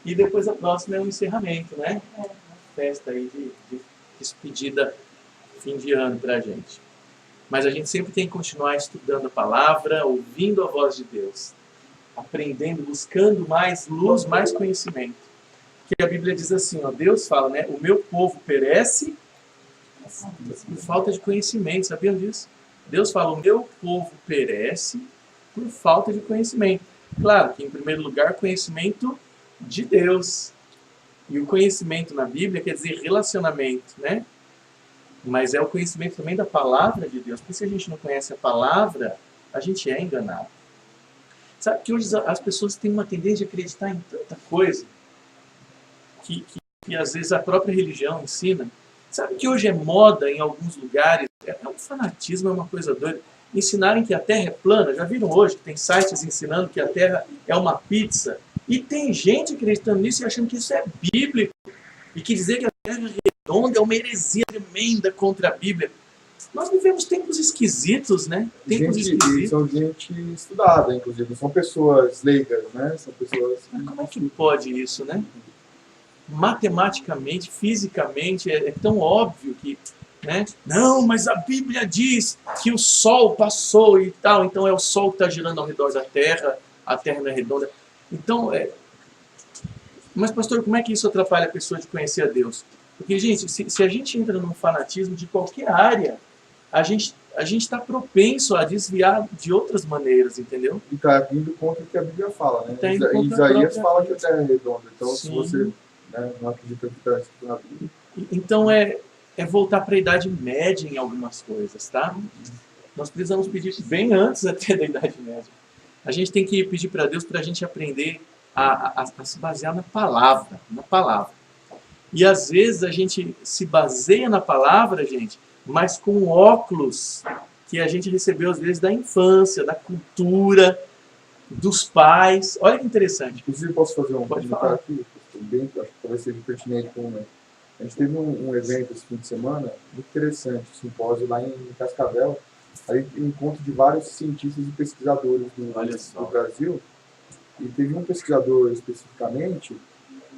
E depois a próxima é o encerramento, né? Festa aí de despedida, fim de ano pra gente. Mas a gente sempre tem que continuar estudando a palavra, ouvindo a voz de Deus, aprendendo, buscando mais luz, mais conhecimento. Porque a Bíblia diz assim, ó, Deus fala, né? O meu povo perece por falta de conhecimento, sabiam disso? Deus fala, o meu povo perece por falta de conhecimento. Claro que, em primeiro lugar, conhecimento de Deus. E o conhecimento na Bíblia quer dizer relacionamento, né? Mas é o conhecimento também da palavra de Deus. Porque se a gente não conhece a palavra, a gente é enganado. Sabe que hoje as pessoas têm uma tendência de acreditar em tanta coisa que às vezes a própria religião ensina. Sabe que hoje é moda em alguns lugares, é um fanatismo, é uma coisa doida, ensinarem que a Terra é plana. Já viram hoje que tem sites ensinando que a Terra é uma pizza? E tem gente acreditando nisso e achando que isso é bíblico. E que dizer que a Terra é redonda é uma heresia tremenda contra a Bíblia. Nós vivemos tempos esquisitos, né? Tempos esquisitos. São gente estudada, inclusive. São pessoas leigas, né? São pessoas... Mas como é que pode isso, né? Matematicamente, fisicamente, é tão óbvio que... né? Não, mas a Bíblia diz que o Sol passou e tal. Então é o Sol que está girando ao redor da Terra. A Terra não é redonda. Então, mas pastor, como é que isso atrapalha a pessoa de conhecer a Deus? Porque, gente, se a gente entra num fanatismo de qualquer área, a gente está propenso a desviar de outras maneiras, entendeu? E está indo contra o que a Bíblia fala, né? Tá indo contra Isaías fala que a Terra é redonda. Então, Sim. se você não acredita que está escrito na Bíblia... Então, é voltar para a Idade Média em algumas coisas, tá? Nós precisamos pedir bem antes até da Idade Média. A gente tem que pedir para Deus para a gente aprender a se basear na palavra, E às vezes a gente se baseia na palavra, gente, mas com óculos que a gente recebeu às vezes da infância, da cultura, dos pais. Olha que interessante. Inclusive, posso fazer um comentário aqui? Bem, acho que talvez seja pertinente com o momento. A gente teve um evento esse fim de semana muito interessante, um simpósio lá em Cascavel, aí um encontro de vários cientistas e pesquisadores do Brasil. E teve um pesquisador especificamente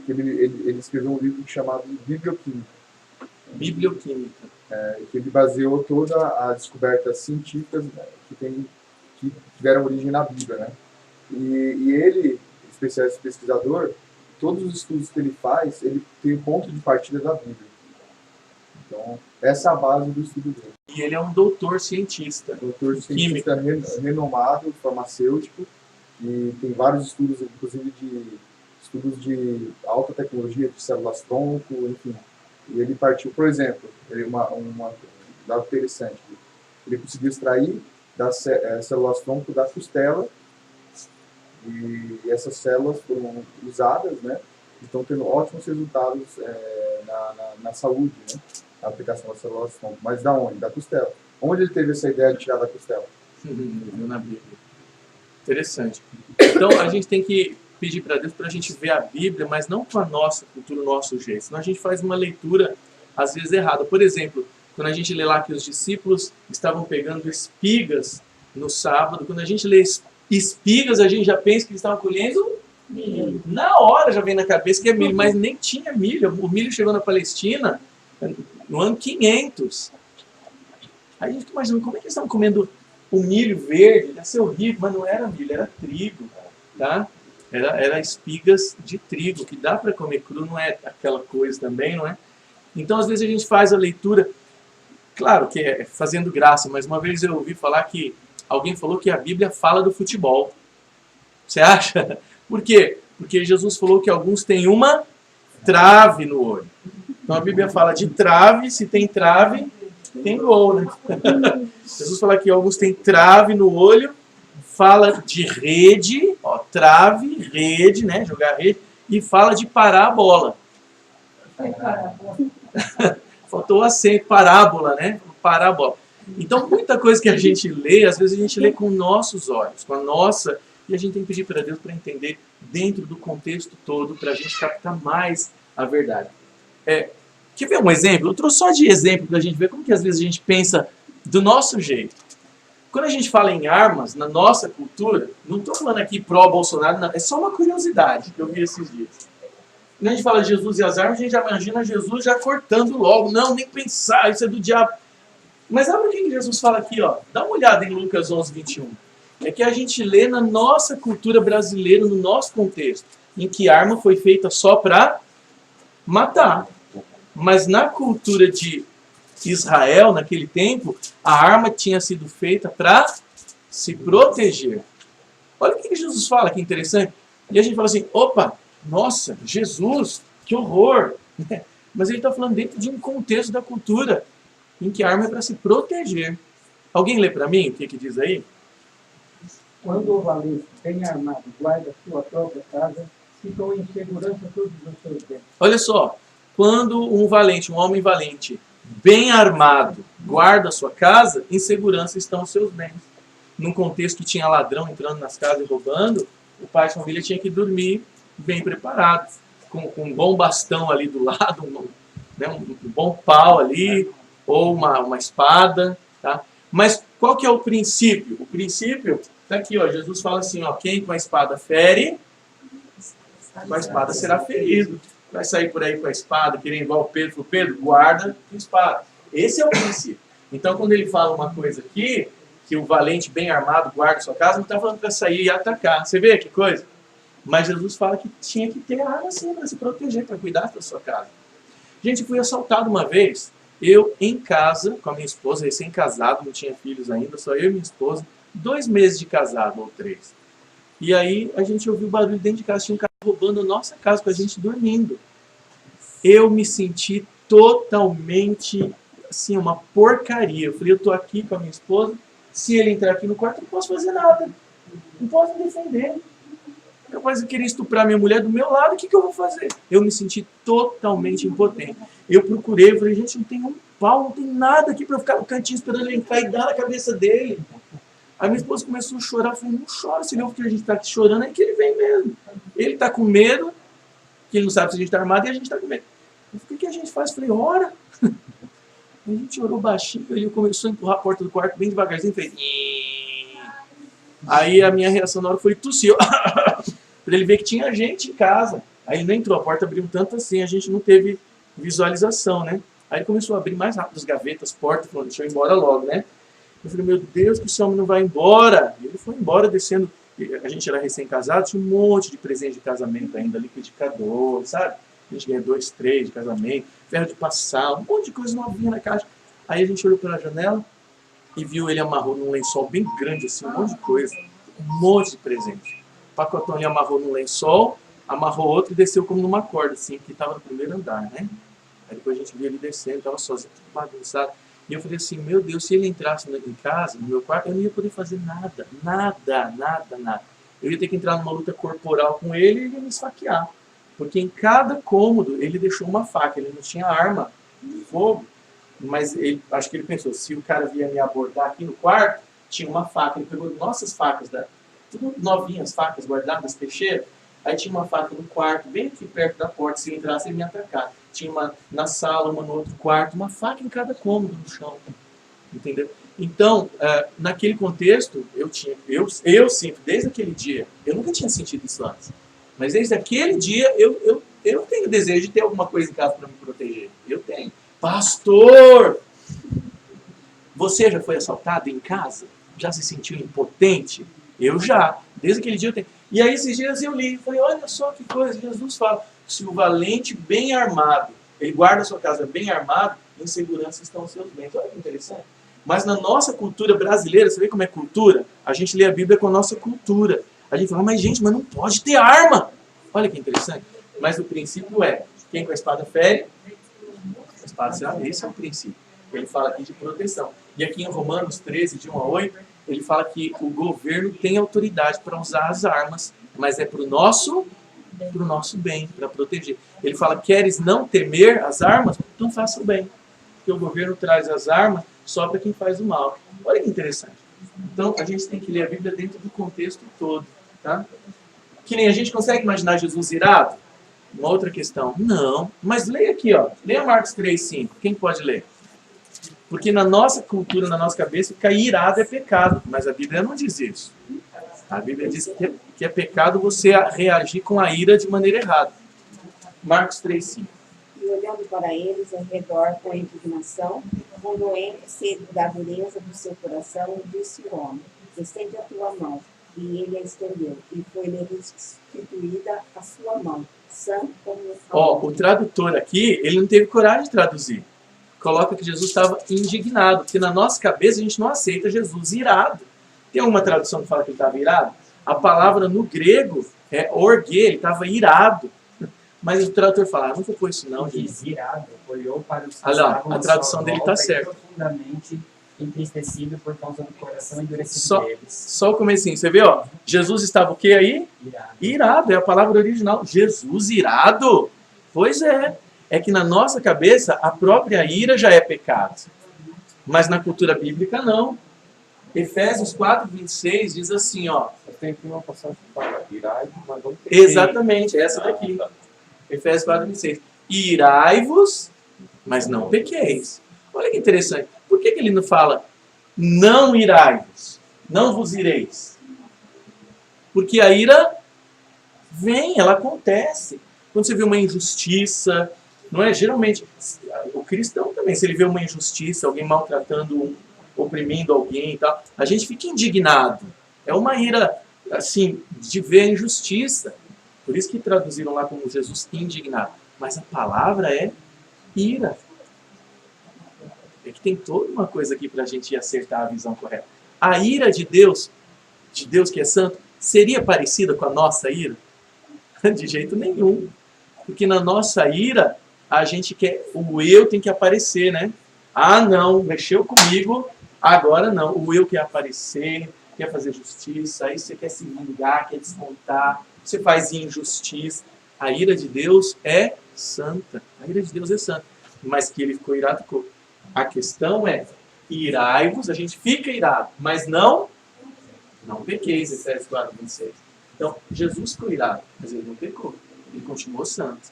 que ele escreveu um livro chamado Biblioquímica. Biblioquímica. Que ele baseou toda a descobertas científicas, né, que tiveram origem na Bíblia, né? E ele, especialista pesquisador, todos os estudos que ele faz, ele tem o ponto de partida da Bíblia. Então, essa é a base do estudo dele. E ele é um doutor cientista. Doutor cientista renomado, farmacêutico, e tem vários estudos, inclusive estudos de alta tecnologia, de células-tronco, enfim. E ele partiu, por exemplo, um dado interessante, ele conseguiu extrair das células-tronco da costela, e essas células foram usadas, né, e estão tendo ótimos resultados na saúde, né, na aplicação das células-tronco. Mas da onde? Da costela. Onde ele teve essa ideia de tirar da costela? Na Bíblia. Interessante. Então a gente tem que pedir para Deus para a gente ver a Bíblia, mas não com a nossa cultura, o nosso jeito. Senão a gente faz uma leitura, às vezes, errada. Por exemplo, quando a gente lê lá que os discípulos estavam pegando espigas no sábado, quando a gente lê espigas, a gente já pensa que eles estavam colhendo milho. Na hora já vem na cabeça que é milho, mas nem tinha milho. O milho chegou na Palestina no ano 500. Aí a gente fica imaginando como é que eles estavam comendo o milho verde, deve ser horrível, mas não era milho, era trigo, tá? Era espigas de trigo, que dá para comer cru, não é aquela coisa também, não é? Então, às vezes a gente faz a leitura, claro que é fazendo graça, mas uma vez eu ouvi falar que alguém falou que a Bíblia fala do futebol. Você acha? Por quê? Porque Jesus falou que alguns têm uma trave no olho. Então a Bíblia fala de trave, se tem trave, tem gol, né? Jesus fala que alguns têm trave no olho, fala de rede, ó, trave, rede, né? Jogar rede, e fala de parar a bola. Faltou o acento, parábola, né? Parar a bola. Então, muita coisa que a gente lê, às vezes a gente lê com nossos olhos, com a nossa, e a gente tem que pedir para Deus para entender dentro do contexto todo, para a gente captar mais a verdade. Quer ver um exemplo? Eu trouxe só de exemplo para a gente ver como que às vezes a gente pensa do nosso jeito. Quando a gente fala em armas, na nossa cultura, não estou falando aqui pró-Bolsonaro, não, é só uma curiosidade que eu vi esses dias. Quando a gente fala de Jesus e as armas, a gente já imagina Jesus já cortando logo. Não, nem pensar, isso é do diabo. Mas olha o que Jesus fala aqui, ó. Dá uma olhada em Lucas 11, 21. É que a gente lê na nossa cultura brasileira, no nosso contexto, em que a arma foi feita só para matar. Mas na cultura de Israel, naquele tempo, a arma tinha sido feita para se proteger. Olha o que Jesus fala, que interessante. E a gente fala assim, opa, nossa, Jesus, que horror. Mas ele está falando dentro de um contexto da cultura, em que a arma é para se proteger. Alguém lê para mim o que diz aí? Quando o valente bem armado guarda sua própria casa, ficam em segurança todos os seus bens. Olha só, quando um valente, um homem valente, bem armado, guarda a sua casa, em segurança estão os seus bens. Num contexto que tinha ladrão entrando nas casas e roubando, o pai de família tinha que dormir bem preparado, com um bom bastão ali do lado, um bom pau ali, ou uma espada. Tá? Mas qual que é o princípio? O princípio está aqui, ó, Jesus fala assim, ó, quem com a espada fere, com a espada será ferido. Vai sair por aí com a espada, querendo igual o Pedro, falou, Pedro, guarda a espada. Esse é o princípio. Então, quando ele fala uma coisa aqui, que o valente bem armado guarda a sua casa, não está falando para sair e atacar. Você vê que coisa? Mas Jesus fala que tinha que ter arma assim, para se proteger, para cuidar da sua casa. Gente, fui assaltado uma vez, eu em casa, com a minha esposa, recém-casado, não tinha filhos ainda, só eu e minha esposa, 2 meses de casado, ou 3. E aí a gente ouviu barulho dentro de casa, tinha um cara roubando a nossa casa com a gente dormindo. Eu me senti totalmente, assim, uma porcaria. Eu falei, eu tô aqui com a minha esposa, se ele entrar aqui no quarto, eu não posso fazer nada. Não posso me defender. Capaz de querer estuprar minha mulher do meu lado, o que eu vou fazer? Eu me senti totalmente impotente. Eu procurei, eu falei, gente, não tem um pau, não tem nada aqui para eu ficar no cantinho esperando ele entrar e dar na cabeça dele. A minha esposa começou a chorar, eu falei, não chora, se ele ouve que a gente está aqui chorando, é que ele vem mesmo. Ele está com medo, que ele não sabe se a gente está armado, e a gente está com medo. Eu falei, o que a gente faz? Eu falei, ora. A gente orou baixinho, ele começou a empurrar a porta do quarto bem devagarzinho, fez... Aí a minha reação na hora foi tossir, para ele ver que tinha gente em casa. Aí ele não entrou, a porta abriu um tanto assim, a gente não teve visualização, né? Aí ele começou a abrir mais rápido as gavetas, portas, falou, deixa eu ir embora logo, né? Eu falei, meu Deus, que esse homem não vai embora. E ele foi embora descendo, a gente era recém-casado, tinha um monte de presente de casamento ainda, liquidificador, sabe? A gente ganha 2, 3 de casamento, ferro de passar, um monte de coisa novinha na caixa. Aí a gente olhou pela janela e viu ele amarrou num lençol bem grande, assim, um monte de coisa, um monte de presente. O pacotão ele amarrou num lençol, amarrou outro e desceu como numa corda, assim, que estava no primeiro andar, né? Aí depois a gente viu ele descendo, estava sozinho, bagunçado. E eu falei assim, meu Deus, se ele entrasse em casa, no meu quarto, eu não ia poder fazer nada, nada, nada, nada. Eu ia ter que entrar numa luta corporal com ele e ele ia me esfaquear. Porque em cada cômodo ele deixou uma faca, ele não tinha arma de fogo, mas ele, acho que ele pensou, se o cara vier me abordar aqui no quarto, tinha uma faca, ele pegou nossas facas, tudo novinhas, facas guardadas, peixeiras, aí tinha uma faca no quarto, bem aqui perto da porta, se ele entrasse ele me atacar. Tinha uma na sala, uma no outro quarto, uma faca em cada cômodo no chão, entendeu? Então, naquele contexto, eu sinto, desde aquele dia, eu nunca tinha sentido isso antes, mas desde aquele dia eu tenho desejo de ter alguma coisa em casa para me proteger. Eu tenho. Pastor! Você já foi assaltado em casa? Já se sentiu impotente? Eu já. Desde aquele dia eu tenho. E aí esses dias eu li, falei, olha só que coisa, Jesus fala, se o valente bem armado, ele guarda a sua casa bem armado, em segurança estão os seus bens. Olha que interessante. Mas na nossa cultura brasileira, você vê como é cultura? A gente lê a Bíblia com a nossa cultura. A gente fala, mas gente, mas não pode ter arma. Olha que interessante. Mas o princípio é, quem com a espada fere, a espada será. Esse é o princípio. Ele fala aqui de proteção. E aqui em Romanos 13, de 1 a 8, ele fala que o governo tem autoridade para usar as armas, mas é para o nosso bem, para proteger. Ele fala, queres não temer as armas? Então faça o bem. Porque o governo traz as armas só para quem faz o mal. Olha que interessante. Então a gente tem que ler a Bíblia dentro do contexto todo. Tá? Que nem a gente consegue imaginar Jesus irado? Uma outra questão. Não. Mas leia aqui, ó. Leia Marcos 3:5. Quem pode ler? Porque na nossa cultura, na nossa cabeça, ficar irado é pecado. Mas a Bíblia não diz isso. A Bíblia diz que é pecado você reagir com a ira de maneira errada. Marcos 3:5. E olhando para eles em redor com indignação, condoendo-se da dureza do seu coração, disse o homem: estende a tua mão. E ele a estendeu, e foi-lhe restituída a sua mão, sã como O tradutor aqui, ele não teve coragem de traduzir. Coloca que Jesus estava indignado, porque na nossa cabeça a gente não aceita Jesus irado. Tem alguma tradução que fala que ele estava irado? A palavra no grego é orgue, ele estava irado. Mas o tradutor fala, não vou pôr isso não, gente. Diz irado, olhou para os que Olha lá, estavam a à tradução sua dele volta tá e certa. profundamente entristecido por causa do coração endurecido Só, deles. só o comecinho, você vê, ó, Jesus estava o que aí? Irado. Irado, é a palavra original. Jesus irado? Pois é. É que na nossa cabeça a própria ira já é pecado. Mas na cultura bíblica não. Efésios 4:26 diz assim, ó. Tem aqui uma passagem que fala, irai, mas não tem. Exatamente, essa daqui. Tá. Efésios 4:26. Irai-vos, mas não pequeis. Olha que interessante. Por que ele não fala não irai-vos, não vos ireis? Porque a ira vem, ela acontece. Quando você vê uma injustiça, não é? Geralmente, o cristão também, se ele vê uma injustiça, alguém maltratando, oprimindo alguém e tal, a gente fica indignado. É uma ira, assim, de ver a injustiça. Por isso que traduziram lá como Jesus indignado. Mas a palavra é ira. É que tem toda uma coisa aqui para a gente acertar a visão correta. A ira de Deus que é santo, seria parecida com a nossa ira? De jeito nenhum. Porque na nossa ira, a gente quer, o eu tem que aparecer, né? Ah, não, mexeu comigo, agora não. O eu quer aparecer, quer fazer justiça, aí você quer se vingar, quer descontar, você faz injustiça. A ira de Deus é santa. A ira de Deus é santa. Mas que ele ficou irado, ficou. A questão é, irai-vos, a gente fica irado, mas não pequeis, Efésios 4:26. Então, Jesus ficou irado, mas ele não pecou. Ele continuou santo.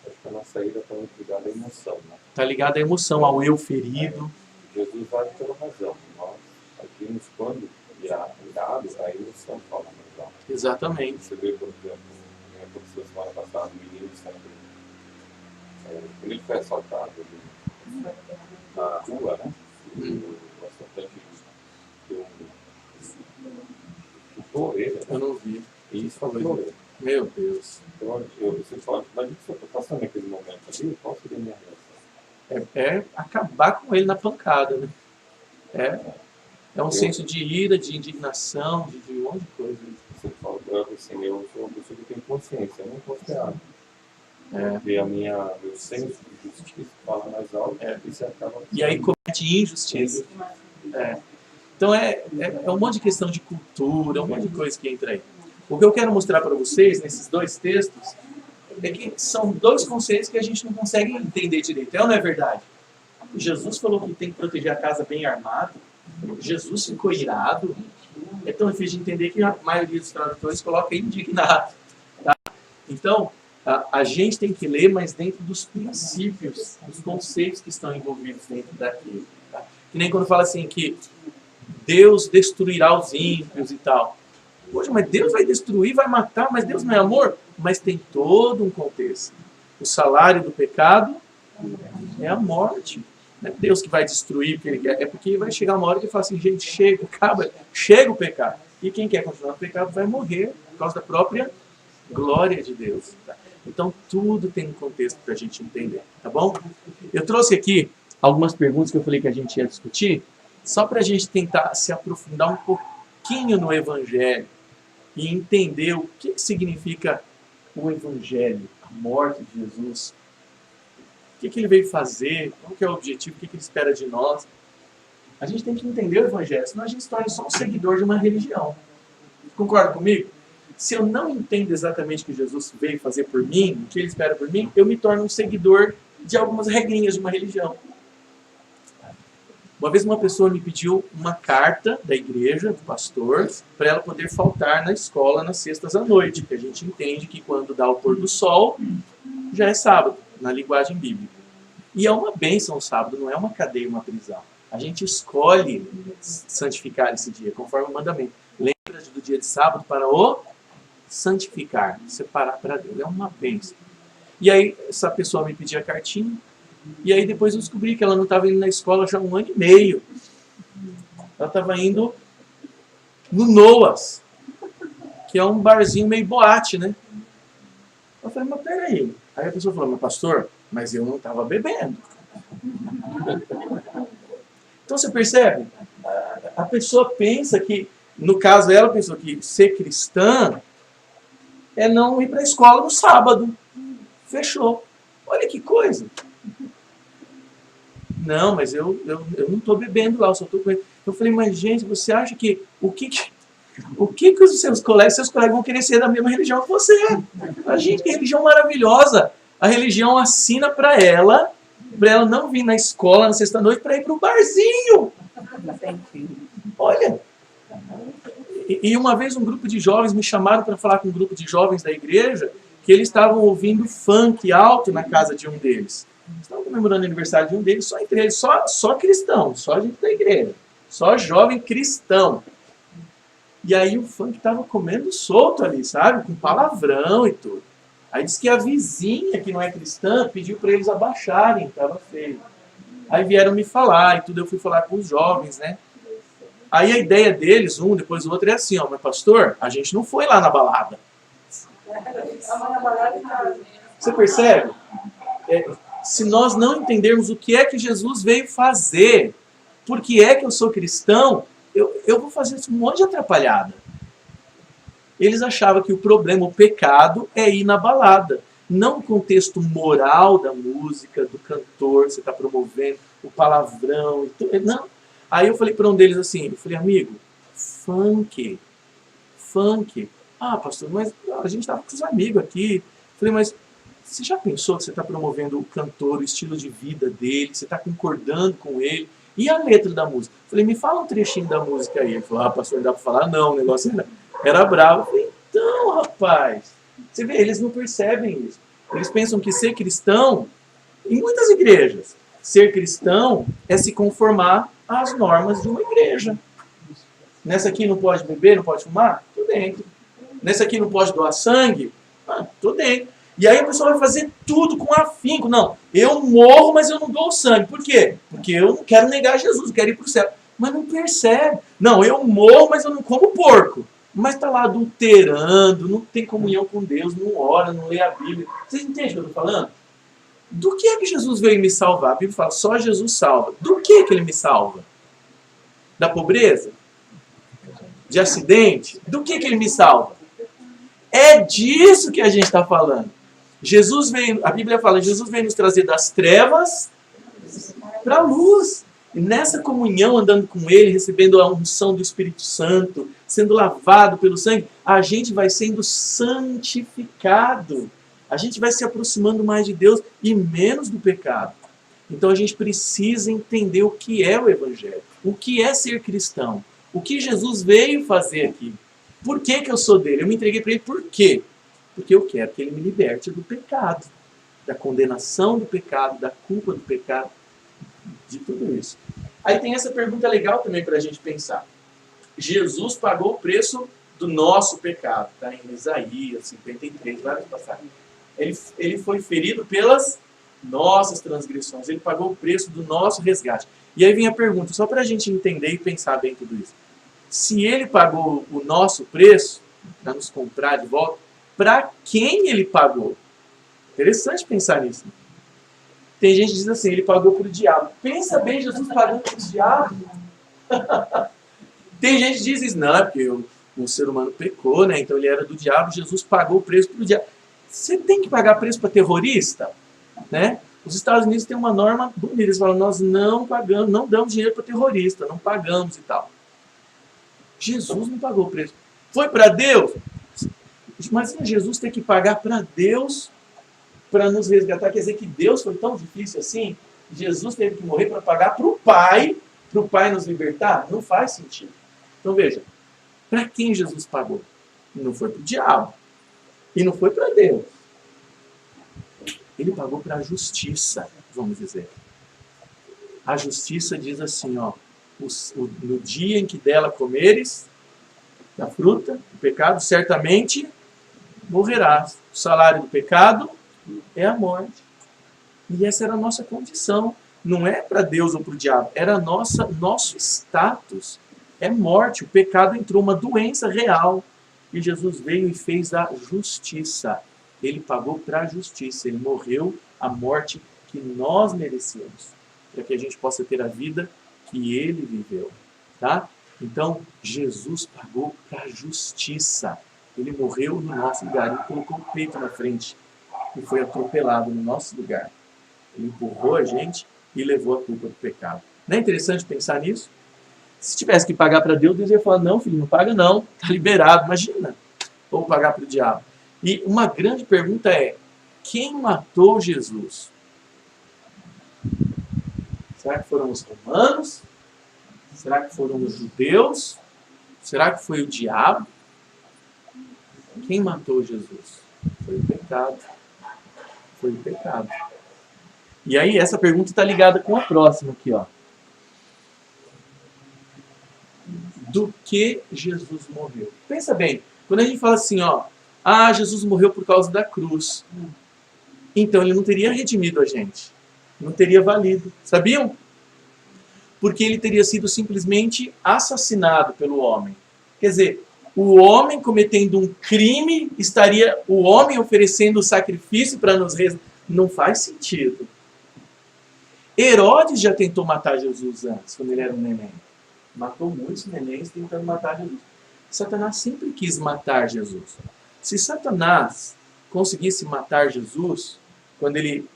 Acho que a nossa ira está muito ligada à emoção, né? Está ligado à emoção, ao eu ferido. Jesus vai pela razão. Nós agimos quando irado, a emoção fala na razão. Exatamente. Você vê, por exemplo, aconteceu semana passada, um menino sendo. Quando ele foi assaltado na rua, né? O assaltante chutou ele, né? Eu não vi. E isso falou ele. Meu Deus. Então, você fala, mas o que eu estou passando naquele momento ali, qual seria a minha reação? É acabar com ele na pancada, né? É um senso de ira, de indignação, de um monte de coisa. Você fala, assim, eu sou uma pessoa que tem consciência, eu não posso errar. É. E meu senso de justiça fala mais alto, e você acaba... E aí comete injustiça. Então é um monte de questão de cultura, um monte de coisa que entra aí. O que eu quero mostrar para vocês, nesses dois textos, é que são dois conceitos que a gente não consegue entender direito. É ou não é verdade? Jesus falou que tem que proteger a casa bem armada. Jesus ficou irado. É tão difícil de entender que a maioria dos tradutores coloca indignado. Tá? Então, a gente tem que ler, mas dentro dos princípios, dos conceitos que estão envolvidos dentro daquilo. Tá? Que nem quando fala assim que Deus destruirá os ímpios e tal. Poxa, mas Deus vai destruir, vai matar, mas Deus não é amor? Mas tem todo um contexto. O salário do pecado é a morte. Não é Deus que vai destruir porque ele quer, é porque vai chegar uma hora que ele fala assim, gente, chega o pecado. E quem quer continuar no pecado vai morrer por causa da própria glória de Deus. Tá? Então tudo tem um contexto para a gente entender, tá bom? Eu trouxe aqui algumas perguntas que eu falei que a gente ia discutir, só para a gente tentar se aprofundar um pouquinho no Evangelho e entender o que significa o Evangelho, a morte de Jesus. O que ele veio fazer, qual que é o objetivo, o que ele espera de nós. A gente tem que entender o Evangelho, senão a gente se torna só um seguidor de uma religião. Concorda comigo? Se eu não entendo exatamente o que Jesus veio fazer por mim, o que ele espera por mim, eu me torno um seguidor de algumas regrinhas de uma religião. Uma vez uma pessoa me pediu uma carta da igreja, do pastor, para ela poder faltar na escola nas sextas à noite, porque a gente entende que quando dá o pôr do sol, já é sábado, na linguagem bíblica. E é uma bênção o sábado, não é uma cadeia, uma prisão. A gente escolhe santificar esse dia, conforme o mandamento. Lembra-te do dia de sábado para o santificar, separar para Deus. É uma bênção. E aí essa pessoa me pedia cartinha. E aí depois eu descobri que ela não estava indo na escola já há 1 ano e meio. Ela estava indo no Noah's, que é um barzinho meio boate, né? Eu falei, mas peraí. Aí a pessoa falou, mas pastor, mas eu não estava bebendo. Então você percebe? A pessoa pensa que, no caso ela pensou que ser cristã é não ir para a escola no sábado. Fechou. Olha que coisa. Não, mas eu não estou bebendo lá, eu só estou com ele. Eu falei, mas gente, você acha que o que os seus colegas vão querer ser da mesma religião que você? A gente tem religião maravilhosa. A religião assina para ela não vir na escola na sexta-noite para ir para o barzinho. Olha. E uma vez um grupo de jovens me chamaram para falar com um grupo de jovens da igreja que eles estavam ouvindo funk alto na casa de um deles. Estavam comemorando o aniversário de um deles, só entre eles, só cristão, só gente da igreja, só jovem cristão. E aí o funk estava comendo solto ali, sabe? Com palavrão e tudo. Aí disse que a vizinha, que não é cristã, pediu para eles abaixarem, estava feio. Aí vieram me falar e tudo, eu fui falar com os jovens, né? Aí a ideia deles, um depois do outro, é assim, ó, mas pastor, a gente não foi lá na balada. Você percebe? Se nós não entendermos o que é que Jesus veio fazer, por que é que eu sou cristão, eu vou fazer um monte de atrapalhada. Eles achavam que o problema, o pecado, é ir na balada. Não o contexto moral da música, do cantor, você está promovendo, o palavrão e tudo. Não. Aí eu falei para um deles assim, eu falei, amigo, funk. Ah, pastor, mas a gente estava com os amigos aqui. Eu falei, mas você já pensou que você está promovendo o cantor, o estilo de vida dele, você está concordando com ele? E a letra da música? Eu falei, me fala um trechinho da música aí. Ele falou, ah, pastor, não dá para falar não, o negócio era bravo. Eu falei, então, rapaz, você vê, eles não percebem isso. Eles pensam que ser cristão, em muitas igrejas, ser cristão é se conformar às normas de uma igreja. Nessa aqui não pode beber, não pode fumar? Tô dentro. Nessa aqui não pode doar sangue? Tô dentro. E aí a pessoa vai fazer tudo com afinco. Não, eu morro, mas eu não dou sangue. Por quê? Porque eu não quero negar Jesus, eu quero ir para o céu. Mas não percebe. Não, eu morro, mas eu não como porco. Mas está lá adulterando, não tem comunhão com Deus, não ora, não lê a Bíblia. Vocês entendem o que eu estou falando? Do que é que Jesus veio me salvar? A Bíblia fala, só Jesus salva. Do que ele me salva? Da pobreza? De acidente? Do que ele me salva? É disso que a gente está falando. Jesus veio, a Bíblia fala, Jesus veio nos trazer das trevas para a luz. E nessa comunhão, andando com Ele, recebendo a unção do Espírito Santo, sendo lavado pelo sangue, a gente vai sendo santificado. A gente vai se aproximando mais de Deus e menos do pecado. Então a gente precisa entender o que é o Evangelho, o que é ser cristão, o que Jesus veio fazer aqui. Por que eu sou dele? Eu me entreguei para ele por quê? Porque eu quero que ele me liberte do pecado, da condenação do pecado, da culpa do pecado, de tudo isso. Aí tem essa pergunta legal também para a gente pensar. Jesus pagou o preço do nosso pecado. Está em Isaías 53, várias passagens. Ele foi ferido pelas nossas transgressões. Ele pagou o preço do nosso resgate. E aí vem a pergunta, só para a gente entender e pensar bem tudo isso. Se ele pagou o nosso preço, para nos comprar de volta, para quem ele pagou? Interessante pensar nisso. Tem gente que diz assim, ele pagou para o diabo. Pensa bem, Jesus pagando para o diabo. Tem gente que diz isso, não, é porque o ser humano pecou, né? Então ele era do diabo, Jesus pagou o preço para o diabo. Você tem que pagar preço para terrorista? Né? Os Estados Unidos têm uma norma bonita, eles falam, nós não pagamos, não damos dinheiro para terrorista, não pagamos e tal. Jesus não pagou o preço. Foi para Deus? Imagina Jesus ter que pagar para Deus para nos resgatar. Quer dizer que Deus foi tão difícil assim? Jesus teve que morrer para pagar para o Pai nos libertar? Não faz sentido. Então veja, para quem Jesus pagou? Não foi para o diabo. E não foi para Deus. Ele pagou para a justiça, vamos dizer. A justiça diz assim, ó, no dia em que dela comeres, da fruta, do pecado, certamente morrerás. O salário do pecado, é a morte. E essa era a nossa condição. Não é para Deus ou para o diabo, era nosso status. É morte, o pecado entrou, uma doença real. E Jesus veio e fez a justiça. Ele pagou para a justiça, ele morreu a morte que nós merecíamos, para que a gente possa ter a vida que ele viveu. Tá? Então, Jesus pagou para a justiça. Ele morreu no nosso lugar, ele colocou o peito na frente e foi atropelado no nosso lugar. Ele empurrou a gente e levou a culpa do pecado. Não é interessante pensar nisso? Se tivesse que pagar para Deus, Deus ia falar, não, filho, não paga não, está liberado, imagina. Vou pagar para o diabo. E uma grande pergunta é, quem matou Jesus? Será que foram os romanos? Será que foram os judeus? Será que foi o diabo? Quem matou Jesus? Foi o pecado. Foi o pecado. E aí essa pergunta está ligada com a próxima aqui, ó. Do que Jesus morreu? Pensa bem, quando a gente fala assim, ó, Jesus morreu por causa da cruz. Então ele não teria redimido a gente. Não teria valido. Sabiam? Porque ele teria sido simplesmente assassinado pelo homem. Quer dizer, o homem cometendo um crime, estaria o homem oferecendo o sacrifício para nos não faz sentido. Herodes já tentou matar Jesus antes, quando ele era um neném. Matou muitos nenéns tentando matar Jesus. Satanás sempre quis matar Jesus. Se Satanás conseguisse matar Jesus, quando ele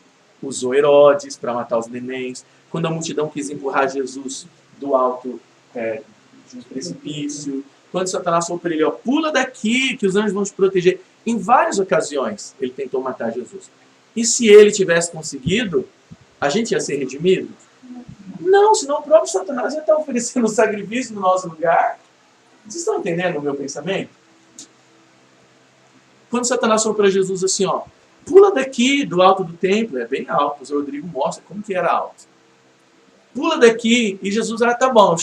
usou Herodes para matar os nenéns, quando a multidão quis empurrar Jesus do alto de um precipício, quando Satanás falou para ele, ó, pula daqui que os anjos vão te proteger. Em várias ocasiões ele tentou matar Jesus. E se ele tivesse conseguido, a gente ia ser redimido? Não, senão o próprio Satanás ia estar oferecendo sacrifício no nosso lugar. Vocês estão entendendo o meu pensamento? Quando Satanás falou para Jesus assim, ó, pula daqui do alto do templo, é bem alto, o Rodrigo mostra como que era alto. Pula daqui, e Jesus, tá bom,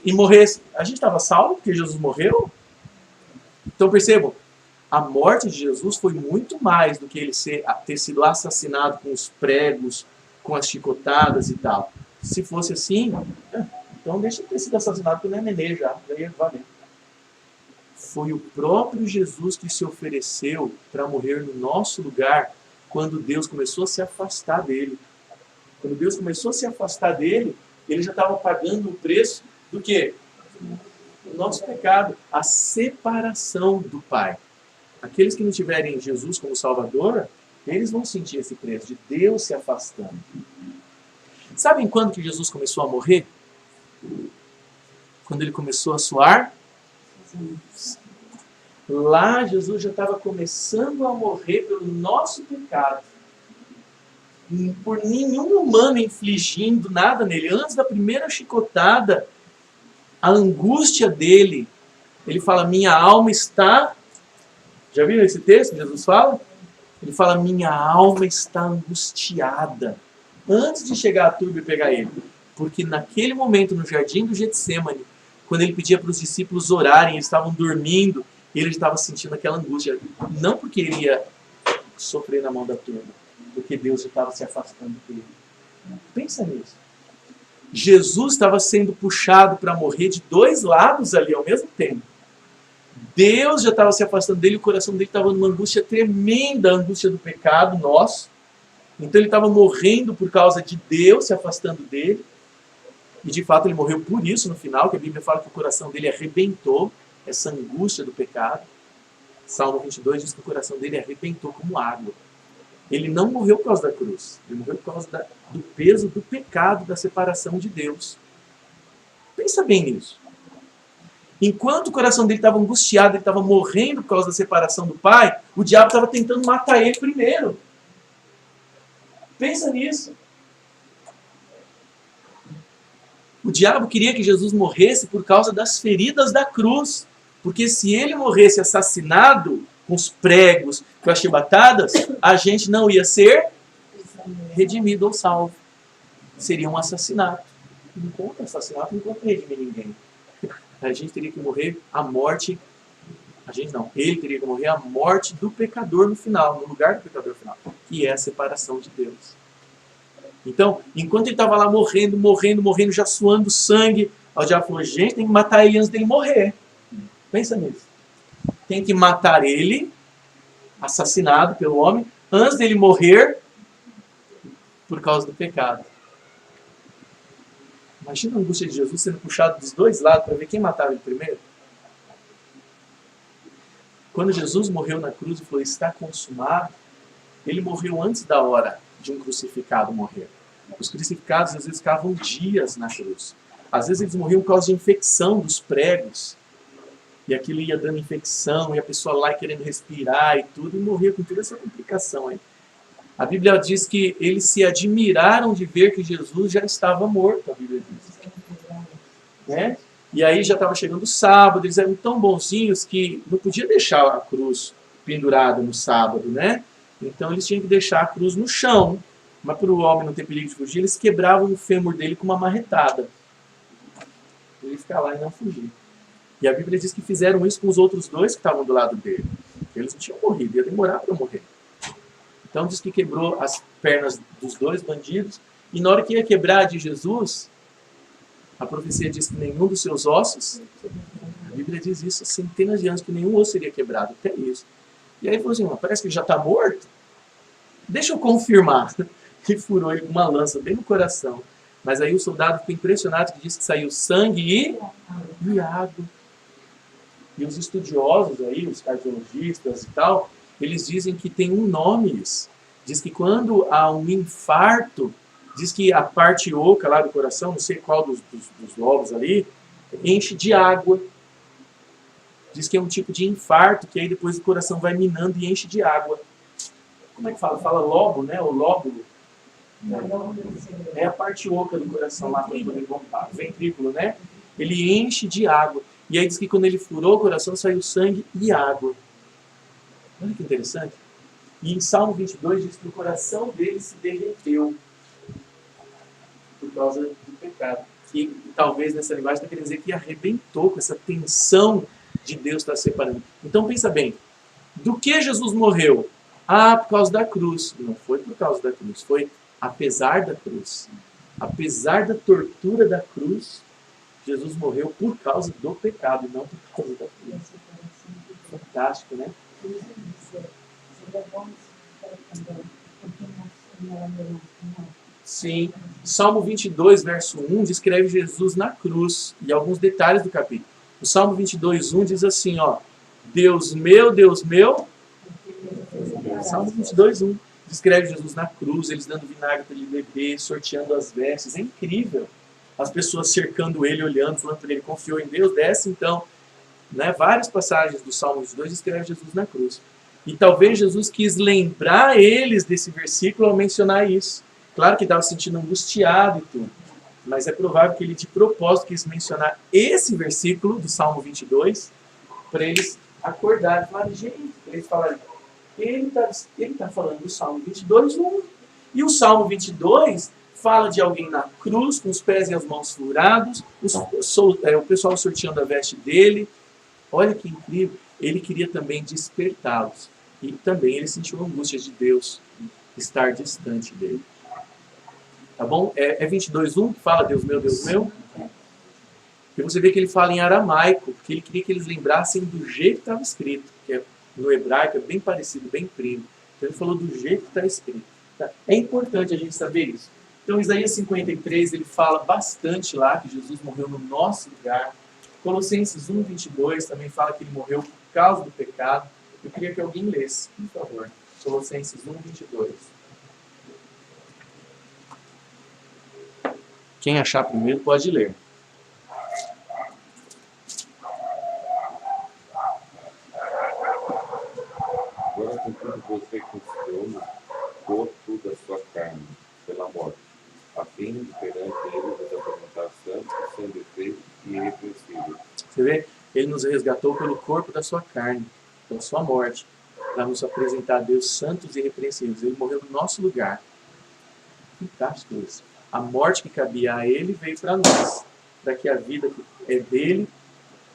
e morresse. A gente estava salvo porque Jesus morreu? Então percebam, a morte de Jesus foi muito mais do que ele ter sido assassinado com os pregos, com as chicotadas e tal. Se fosse assim, então deixa de ter sido assassinado, porque não é nenê já ia valer. Foi o próprio Jesus que se ofereceu para morrer no nosso lugar quando Deus começou a se afastar dele. Quando Deus começou a se afastar dele, ele já estava pagando o preço do quê? O nosso pecado, a separação do Pai. Aqueles que não tiverem Jesus como Salvador, eles vão sentir esse preço de Deus se afastando. Sabem quando que Jesus começou a morrer? Quando ele começou a suar? Lá Jesus já estava começando a morrer pelo nosso pecado. Por nenhum humano infligindo nada nele. Antes da primeira chicotada, a angústia dele, ele fala, minha alma está... Já viram esse texto que Jesus fala? Ele fala, minha alma está angustiada. Antes de chegar a turba e pegar ele. Porque naquele momento, no jardim do Getsêmani, quando ele pedia para os discípulos orarem, eles estavam dormindo, e ele estava sentindo aquela angústia. Não porque ele ia sofrer na mão da turma, porque Deus estava se afastando dele. Pensa nisso. Jesus estava sendo puxado para morrer de dois lados ali ao mesmo tempo. Deus já estava se afastando dele, o coração dele estava numa angústia tremenda, a angústia do pecado nosso. Então ele estava morrendo por causa de Deus se afastando dele. E de fato ele morreu por isso no final, que a Bíblia fala que o coração dele arrebentou, essa angústia do pecado. Salmo 22 diz que o coração dele arrebentou como água. Ele não morreu por causa da cruz, ele morreu por causa do peso do pecado, da separação de Deus. Pensa bem nisso. Enquanto o coração dele estava angustiado, ele estava morrendo por causa da separação do Pai, o diabo estava tentando matar ele primeiro. Pensa nisso. O diabo queria que Jesus morresse por causa das feridas da cruz. Porque se ele morresse assassinado, com os pregos, com as chibatadas, a gente não ia ser redimido ou salvo. Seria um assassinato. Não conta assassinato, não conta redimir ninguém. A gente teria que morrer a morte A gente não. Ele teria que morrer a morte do pecador no final, no lugar do pecador no final, que é a separação de Deus. Então, enquanto ele estava lá morrendo, já suando sangue, o diabo falou, gente, tem que matar ele antes dele morrer. Pensa nisso. Tem que matar ele, assassinado pelo homem, antes dele morrer por causa do pecado. Imagina a angústia de Jesus sendo puxado dos dois lados para ver quem matava ele primeiro. Quando Jesus morreu na cruz e falou, está consumado, ele morreu antes da hora de um crucificado morrer. Os crucificados às vezes ficavam dias na cruz. Às vezes eles morriam por causa de infecção dos pregos. E aquilo ia dando infecção, e a pessoa lá querendo respirar e tudo, e morria com toda essa complicação aí. A Bíblia diz que eles se admiraram de ver que Jesus já estava morto, a Bíblia diz. Né? E aí já estava chegando o sábado, eles eram tão bonzinhos que não podia deixar a cruz pendurada no sábado, né? Então eles tinham que deixar a cruz no chão, mas para o homem não ter perigo de fugir, eles quebravam o fêmur dele com uma marretada. Para ele ficar lá e não fugir. E a Bíblia diz que fizeram isso com os outros dois que estavam do lado dele. Eles não tinham morrido, ia demorar para morrer. Então diz que quebrou as pernas dos dois bandidos, e na hora que ia quebrar de Jesus, a profecia diz que nenhum dos seus ossos, a Bíblia diz isso há centenas de anos, que nenhum osso seria quebrado, até isso. E aí ele falou assim, parece que ele já está morto? Deixa eu confirmar. E furou ele com uma lança bem no coração. Mas aí o soldado ficou impressionado, que disse que saiu sangue e água. E os estudiosos aí, os cardiologistas e tal, eles dizem que tem um nome isso. Diz que quando há um infarto, diz que a parte oca lá do coração, não sei qual dos lobos ali, enche de água. Diz que é um tipo de infarto, que aí depois o coração vai minando e enche de água. Como é que fala? Fala lobo, né? O lóbulo. É a parte oca do coração lá, para poder bombar. O ventrículo, né? Ele enche de água. E aí diz que quando ele furou o coração, saiu sangue e água. Olha que interessante. E em Salmo 22 diz que o coração dele se derreteu por causa do pecado. E talvez nessa linguagem está querendo dizer que arrebentou com essa tensão de Deus estar separando. Então pensa bem, do que Jesus morreu? Por causa da cruz. Não foi por causa da cruz, foi apesar da cruz. Apesar da tortura da cruz, Jesus morreu por causa do pecado e não por causa da cruz. Fantástico, né? Sim. Salmo 22, verso 1, descreve Jesus na cruz e alguns detalhes do capítulo. O Salmo 22, 1 diz assim, ó, Deus meu, Salmo 22, 1, descreve Jesus na cruz, eles dando vinagre para ele beber, sorteando as vestes, é incrível. As pessoas cercando ele, olhando, falando para ele, confiou em Deus, desce então. Né? Várias passagens do Salmo 22 descrevem Jesus na cruz. E talvez Jesus quis lembrar eles desse versículo ao mencionar isso. Claro que estava se sentindo angustiado e tudo, mas é provável que ele de propósito quis mencionar esse versículo do Salmo 22 para eles acordarem e falarem, gente, para eles falarem, ele está falando do Salmo 22, 1. E o Salmo 22 fala de alguém na cruz, com os pés e as mãos furados, o pessoal sorteando a veste dele. Olha que incrível. Ele queria também despertá-los. E também ele sentiu a angústia de Deus estar distante dele. Tá bom? É 22:1 que fala Deus meu, Deus meu. E você vê que ele fala em aramaico, porque ele queria que eles lembrassem do jeito que estava escrito, que é, no hebraico é bem parecido, bem primo. Então ele falou do jeito que está escrito. Tá? É importante a gente saber isso. Então Isaías 53, ele fala bastante lá que Jesus morreu no nosso lugar. Colossenses 1:22 também fala que ele morreu por causa do pecado. Eu queria que alguém lesse, por favor. Colossenses 1:22. Quem achar primeiro pode ler. Agora, contudo, você considerou no corpo da sua carne, pela morte, a fim de perante ele vos apresentar santos, sem defeito e irrepreensível. Você vê? Ele nos resgatou pelo corpo da sua carne, pela sua morte, para nos apresentar a Deus santos e irrepreensíveis. Ele morreu no nosso lugar. Fantástico isso. A morte que cabia a ele veio para nós, para que a vida que é dele,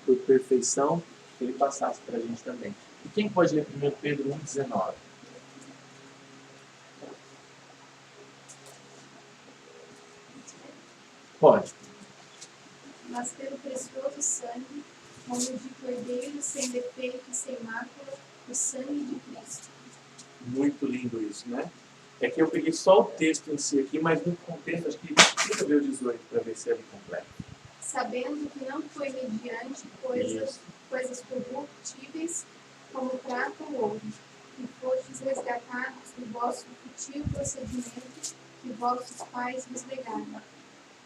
por perfeição, que ele passasse para a gente também. E quem pode ler 1 Pedro 1,19? Pode. Mas pelo precioso sangue, como de cordeiro sem defeito e sem mácula, o sangue de Cristo. Muito lindo isso, né? É que eu peguei só o texto em si aqui, mas no contexto, acho que deixa eu ver o 18 para ver se é completo. Sabendo que não foi mediante coisas corruptíveis, como prata ou ouro, que fostes resgatados do vosso fútil procedimento que vossos pais vos legaram,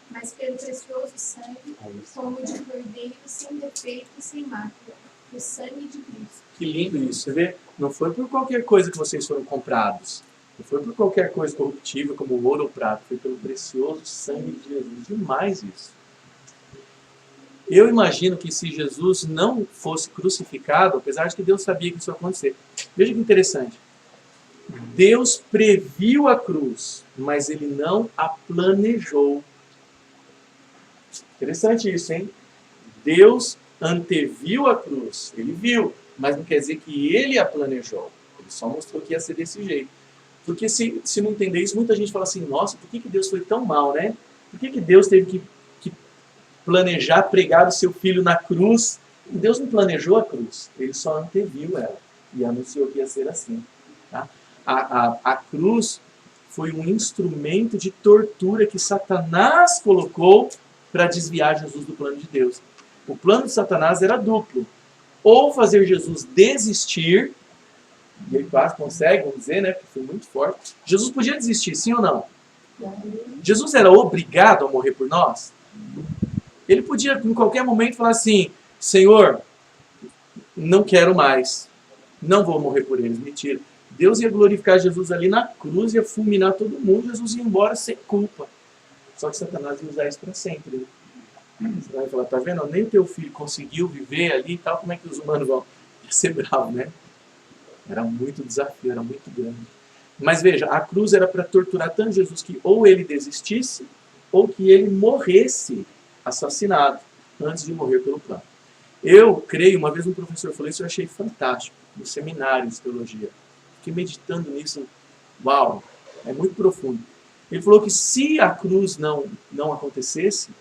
mas pelo precioso sangue, como de cordeiro sem defeito e sem mácula, o sangue de Cristo. Que lindo isso, você vê? Não foi por qualquer coisa que vocês foram comprados. Não foi por qualquer coisa corruptível, como ouro ou prata. Foi pelo precioso sangue de Jesus. Demais isso. Eu imagino que se Jesus não fosse crucificado, apesar de que Deus sabia que isso ia acontecer. Veja que interessante. Deus previu a cruz, mas Ele não a planejou. Interessante isso, hein? Deus anteviu a cruz. Ele viu, mas não quer dizer que Ele a planejou. Ele só mostrou que ia ser desse jeito. Porque se não entender isso, muita gente fala assim, nossa, por que Deus foi tão mal, né? Por que Deus teve que planejar pregar o seu filho na cruz? Deus não planejou a cruz, Ele só anteviu ela e anunciou que ia ser assim. Tá? A cruz foi um instrumento de tortura que Satanás colocou para desviar Jesus do plano de Deus. O plano de Satanás era duplo. Ou fazer Jesus desistir, e ele quase consegue, vamos dizer, né, porque foi muito forte. Jesus podia desistir, sim ou não? Jesus era obrigado a morrer por nós? Ele podia, em qualquer momento, falar assim, Senhor, não quero mais, não vou morrer por eles. Mentira. Deus ia glorificar Jesus ali na cruz, ia fulminar todo mundo, Jesus ia embora sem culpa. Só que Satanás ia usar isso para sempre. Você vai falar, tá vendo? Nem o teu filho conseguiu viver ali e tal, como é que os humanos vão? Ia ser bravo, né? Era muito desafio, era muito grande. Mas veja, a cruz era para torturar tanto Jesus que ou ele desistisse, ou que ele morresse assassinado antes de morrer pelo plano. Eu creio, uma vez um professor falou isso, eu achei fantástico, no seminário de teologia. Fiquei meditando nisso, uau, é muito profundo. Ele falou que se a cruz não acontecesse,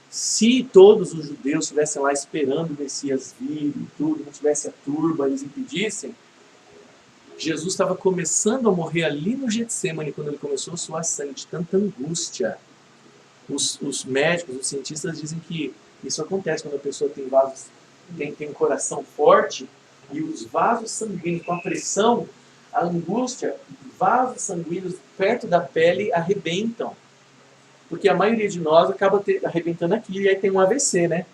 se todos os judeus estivessem lá esperando o Messias vir e tudo, não tivesse a turba, eles impedissem, Jesus estava começando a morrer ali no Getsemane, quando ele começou a suar sangue de tanta angústia. Os médicos, os cientistas dizem que isso acontece quando a pessoa tem vasos, tem um coração forte, e os vasos sanguíneos, com a pressão, a angústia, vasos sanguíneos perto da pele arrebentam. Porque a maioria de nós acaba arrebentando aqui e aí tem um AVC, né?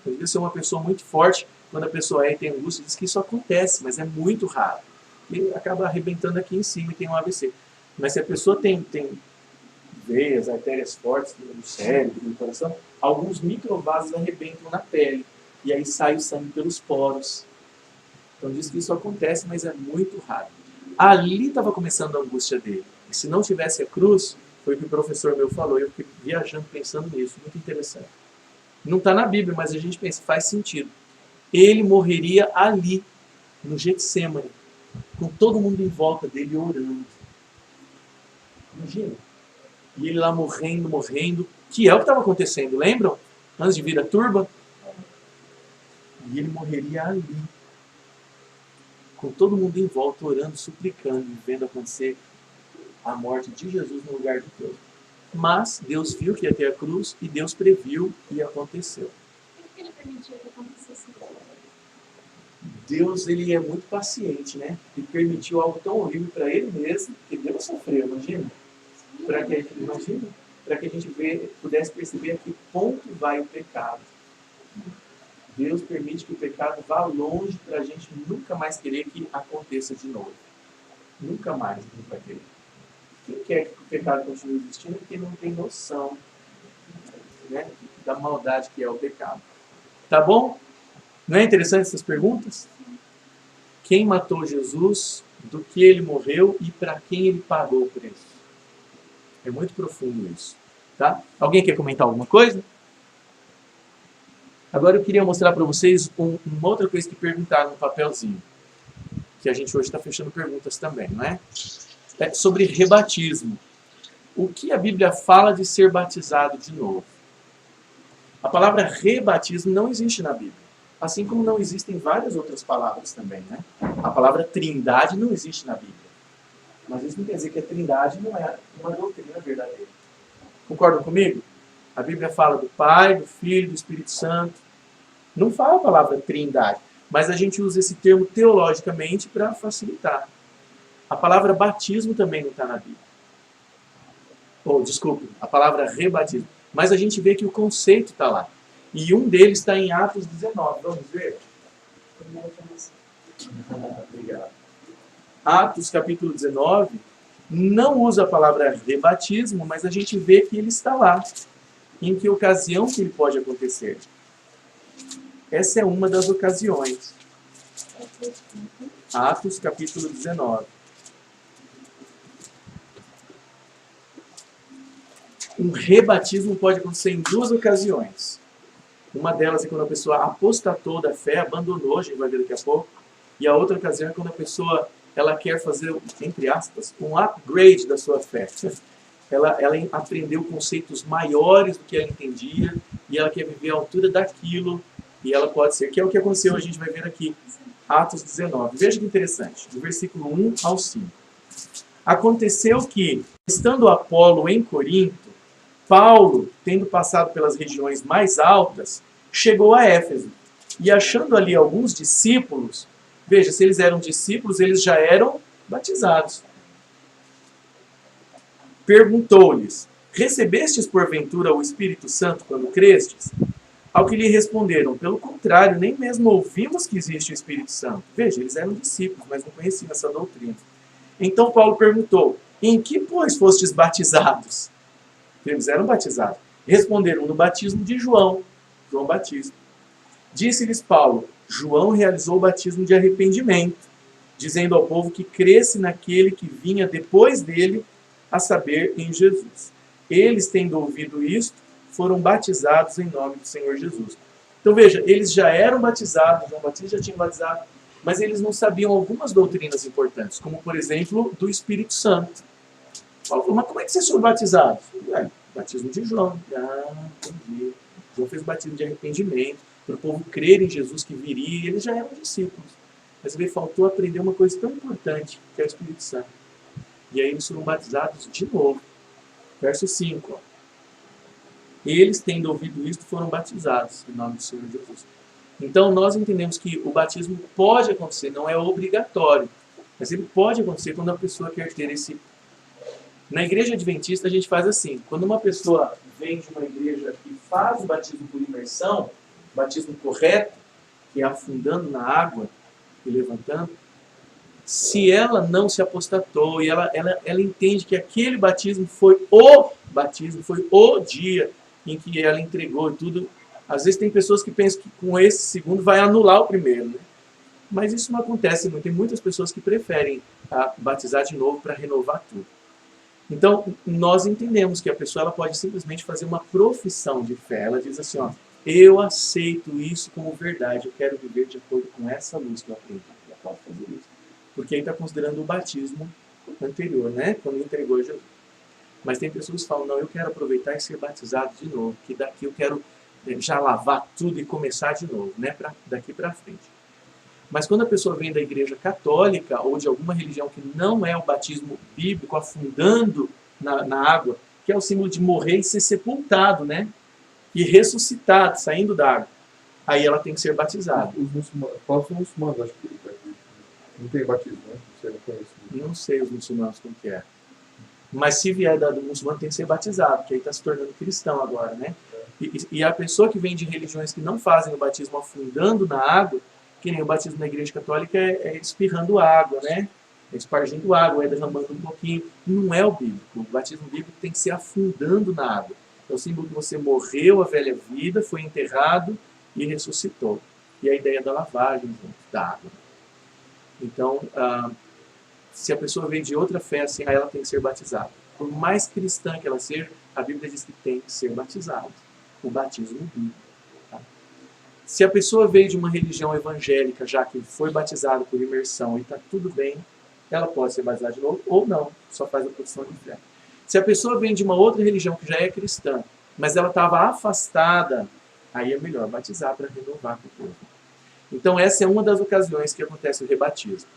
Deve ser uma pessoa muito forte, quando a pessoa tem angústia, diz que isso acontece, mas é muito raro. E acaba arrebentando aqui em cima e tem um AVC. Mas se a pessoa tem veias, artérias fortes no cérebro, no coração, alguns microvasos arrebentam na pele. E aí sai o sangue pelos poros. Então diz que isso acontece, mas é muito raro. Ali estava começando a angústia dele. E se não tivesse a cruz, foi o que o professor meu falou, eu fiquei viajando pensando nisso, muito interessante. Não está na Bíblia, mas a gente pensa, faz sentido. Ele morreria ali, no Getsemane, com todo mundo em volta dele orando. Imagina. E ele lá morrendo, que é o que estava acontecendo, lembram? Antes de vir a turba. E ele morreria ali, com todo mundo em volta, orando, suplicando, vendo acontecer a morte de Jesus no lugar de Deus. Mas Deus viu que ia ter a cruz e Deus previu e aconteceu. Por que ele permitiu que acontecesse isso? Deus, ele é muito paciente, né? Ele permitiu algo tão horrível para ele mesmo, que Deus sofreu, imagina? Para que a gente pudesse perceber a que ponto vai o pecado. Deus permite que o pecado vá longe para a gente nunca mais querer que aconteça de novo. Nunca mais a gente vai querer. Quem quer que o pecado continue existindo é porque não tem noção, né, da maldade que é o pecado. Tá bom? Não é interessante essas perguntas? Quem matou Jesus, do que ele morreu e para quem ele pagou o preço? É muito profundo isso. Tá? Alguém quer comentar alguma coisa? Agora eu queria mostrar para vocês uma outra coisa que perguntaram no papelzinho, que a gente hoje está fechando perguntas também, não é? É sobre rebatismo. O que a Bíblia fala de ser batizado de novo? A palavra rebatismo não existe na Bíblia, assim como não existem várias outras palavras também, né? A palavra trindade não existe na Bíblia, mas isso não quer dizer que a trindade não é uma doutrina verdadeira. Concordam comigo? A Bíblia fala do Pai, do Filho, do Espírito Santo. Não fala a palavra trindade, mas a gente usa esse termo teologicamente para facilitar. A palavra batismo também não está na Bíblia. Desculpe, a palavra rebatismo. Mas a gente vê que o conceito está lá. E um deles está em Atos 19. Vamos ver? Obrigado. Atos capítulo 19 não usa a palavra rebatismo, mas a gente vê que ele está lá. Em que ocasião que ele pode acontecer? Essa é uma das ocasiões. Atos capítulo 19. Um rebatismo pode acontecer em duas ocasiões. Uma delas é quando a pessoa apostatou da fé, abandonou, a gente vai ver daqui a pouco. E a outra ocasião é quando a pessoa ela quer fazer, entre aspas, um upgrade da sua fé. Ela aprendeu conceitos maiores do que ela entendia e ela quer viver à altura daquilo. E ela pode ser, que é o que aconteceu, a gente vai ver aqui, Atos 19. Veja que interessante, do versículo 1 ao 5. Aconteceu que, estando Apolo em Corinto, Paulo, tendo passado pelas regiões mais altas, chegou a Éfeso. E achando ali alguns discípulos, veja, se eles eram discípulos, eles já eram batizados. Perguntou-lhes: recebestes porventura o Espírito Santo quando crestes? Ao que lhe responderam: pelo contrário, nem mesmo ouvimos que existe o Espírito Santo. Veja, eles eram discípulos, mas não conheciam essa doutrina. Então Paulo perguntou: em que, pois, fostes batizados? Eles eram batizados. Responderam: no batismo de João Batista. Disse-lhes Paulo: João realizou o batismo de arrependimento, dizendo ao povo que cresce naquele que vinha depois dele, a saber, em Jesus. Eles, tendo ouvido isto, foram batizados em nome do Senhor Jesus. Então veja, eles já eram batizados, João Batista já tinha batizado, mas eles não sabiam algumas doutrinas importantes, como por exemplo, do Espírito Santo. Paulo falou: mas como é que vocês foram batizados? Batismo de João. Entendi. João fez o batismo de arrependimento, para o povo crer em Jesus que viria, e eles já eram discípulos. Mas ele faltou aprender uma coisa tão importante, que é o Espírito Santo. E aí eles foram batizados de novo. Verso 5. Ó. Eles, tendo ouvido isto, foram batizados em nome do Senhor Jesus. Então nós entendemos que o batismo pode acontecer, não é obrigatório, mas ele pode acontecer quando a pessoa quer ter esse... Na igreja adventista a gente faz assim: quando uma pessoa vem de uma igreja e faz o batismo por imersão, o batismo correto, que é afundando na água e levantando, se ela não se apostatou e ela entende que aquele batismo foi o dia em que ela entregou e tudo. Às vezes tem pessoas que pensam que com esse segundo vai anular o primeiro, né? Mas isso não acontece muito. Tem muitas pessoas que preferem batizar de novo para renovar tudo. Então, nós entendemos que a pessoa ela pode simplesmente fazer uma profissão de fé. Ela diz assim: ó, eu aceito isso como verdade, eu quero viver de acordo com essa luz que eu aprendi. Ela pode fazer isso. Porque aí está considerando o batismo anterior, né? Quando entregou a Jesus. Mas tem pessoas que falam: não, eu quero aproveitar e ser batizado de novo, que daqui eu quero já lavar tudo e começar de novo, né? Daqui para frente. Mas quando a pessoa vem da igreja católica ou de alguma religião que não é o batismo bíblico, afundando na água, que é o símbolo de morrer e ser sepultado, né? E ressuscitado, saindo da água. Aí ela tem que ser batizada. Os muçulmanos, acho que não tem batismo, né? Você não conhece. Não sei os muçulmanos como que é. Mas se vier do muçulmano tem que ser batizado, porque aí está se tornando cristão agora, né? E a pessoa que vem de religiões que não fazem o batismo afundando na água, que nem o batismo na igreja católica é espirrando água, né? É espargindo água, é derramando um pouquinho. Não é o bíblico. O batismo bíblico tem que ser afundando na água. É o símbolo que você morreu a velha vida, foi enterrado e ressuscitou. E a ideia da lavagem junto da água. Então, se a pessoa vem de outra fé, assim, aí ela tem que ser batizada. Por mais cristã que ela seja, a Bíblia diz que tem que ser batizada. O batismo bíblico. Tá? Se a pessoa veio de uma religião evangélica, já que foi batizada por imersão e está tudo bem, ela pode ser batizada de novo ou não, só faz a profissão de fé. Se a pessoa vem de uma outra religião que já é cristã, mas ela estava afastada, aí é melhor batizar para renovar com o povo. Então essa é uma das ocasiões que acontece o rebatismo.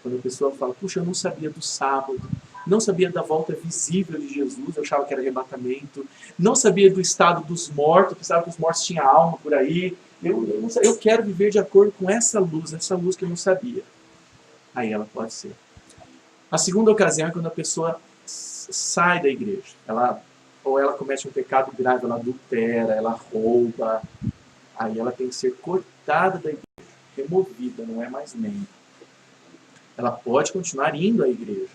Quando a pessoa fala, puxa, eu não sabia do sábado, não sabia da volta visível de Jesus, eu achava que era arrebatamento, não sabia do estado dos mortos, pensava que os mortos tinham alma por aí, eu quero viver de acordo com essa luz que eu não sabia. Aí ela pode ser. A segunda ocasião é quando a pessoa sai da igreja. Ou ela comete um pecado grave, ela adultera, ela rouba. Aí ela tem que ser cortada da igreja, removida, não é mais membro. Ela pode continuar indo à igreja,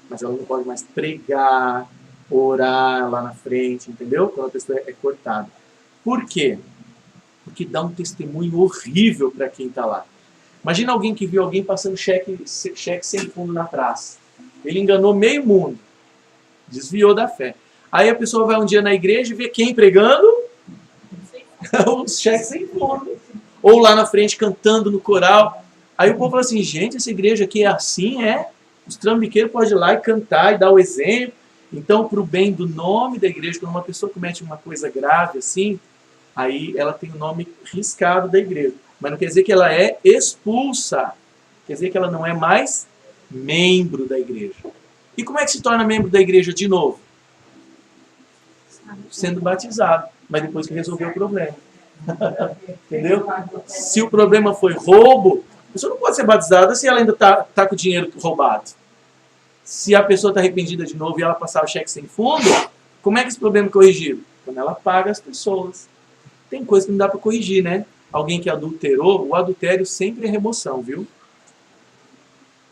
mas ela não pode mais pregar, orar lá na frente, entendeu? Quando a pessoa é cortada. Por quê? Porque dá um testemunho horrível para quem está lá. Imagina alguém que viu alguém passando cheque sem fundo na praça. Ele enganou meio mundo. Desviou da fé. Aí a pessoa vai um dia na igreja e vê quem pregando? Os cheques sem fundo. Ou lá na frente cantando no coral. Aí o povo fala assim, gente, essa igreja aqui é assim, é? Os trambiqueiros podem ir lá e cantar e dar o exemplo. Então, para o bem do nome da igreja, quando uma pessoa comete uma coisa grave assim, aí ela tem o nome riscado da igreja. Mas não quer dizer que ela é expulsa. Quer dizer que ela não é mais membro da igreja. E como é que se torna membro da igreja de novo? Sendo batizado. Mas depois que resolveu o problema. Entendeu? Se o problema foi roubo, a pessoa não pode ser batizada se ela ainda está com o dinheiro roubado. Se a pessoa está arrependida de novo e ela passar o cheque sem fundo, como é que esse problema é corrigido? Quando ela paga as pessoas. Tem coisa que não dá para corrigir, né? Alguém que adulterou, o adultério sempre é remoção, viu?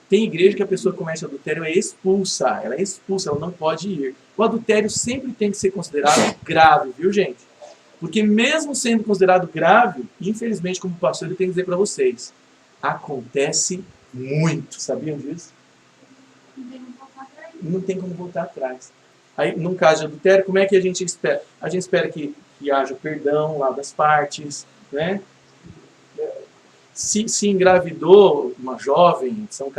Tem igreja que a pessoa que comete adultério é expulsa. Ela é expulsa, ela não pode ir. O adultério sempre tem que ser considerado grave, viu, gente? Porque mesmo sendo considerado grave, infelizmente, como pastor, eu tenho que dizer para vocês, acontece muito. Sabiam disso? Não tem como voltar atrás. Aí, num caso de adultério, como é que a gente espera? A gente espera que haja perdão lá das partes, né? Se engravidou uma jovem, é um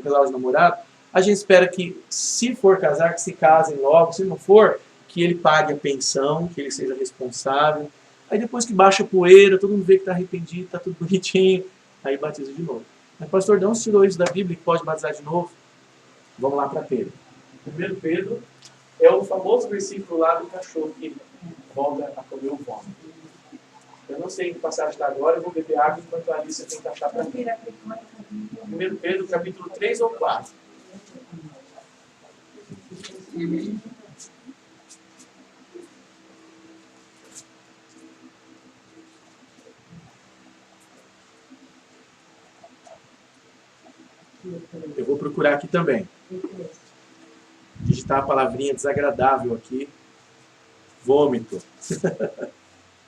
casal de namorado, a gente espera que, se for casar, que se casem logo, se não for, que ele pague a pensão, que ele seja responsável. Aí depois que baixa a poeira, todo mundo vê que está arrependido, está tudo bonitinho, aí batiza de novo. Mas, pastor, de onde tirou isso da Bíblia que pode batizar de novo? Vamos lá para Pedro. 1 Pedro é o famoso versículo lá do cachorro que volta a comer o vômito. Eu não sei em que passagem está agora, eu vou beber água enquanto a Alice tenta achar para mim. 1 Pedro, capítulo 3 ou 4. Eu vou procurar aqui também. Digitar a palavrinha desagradável aqui. Vômito.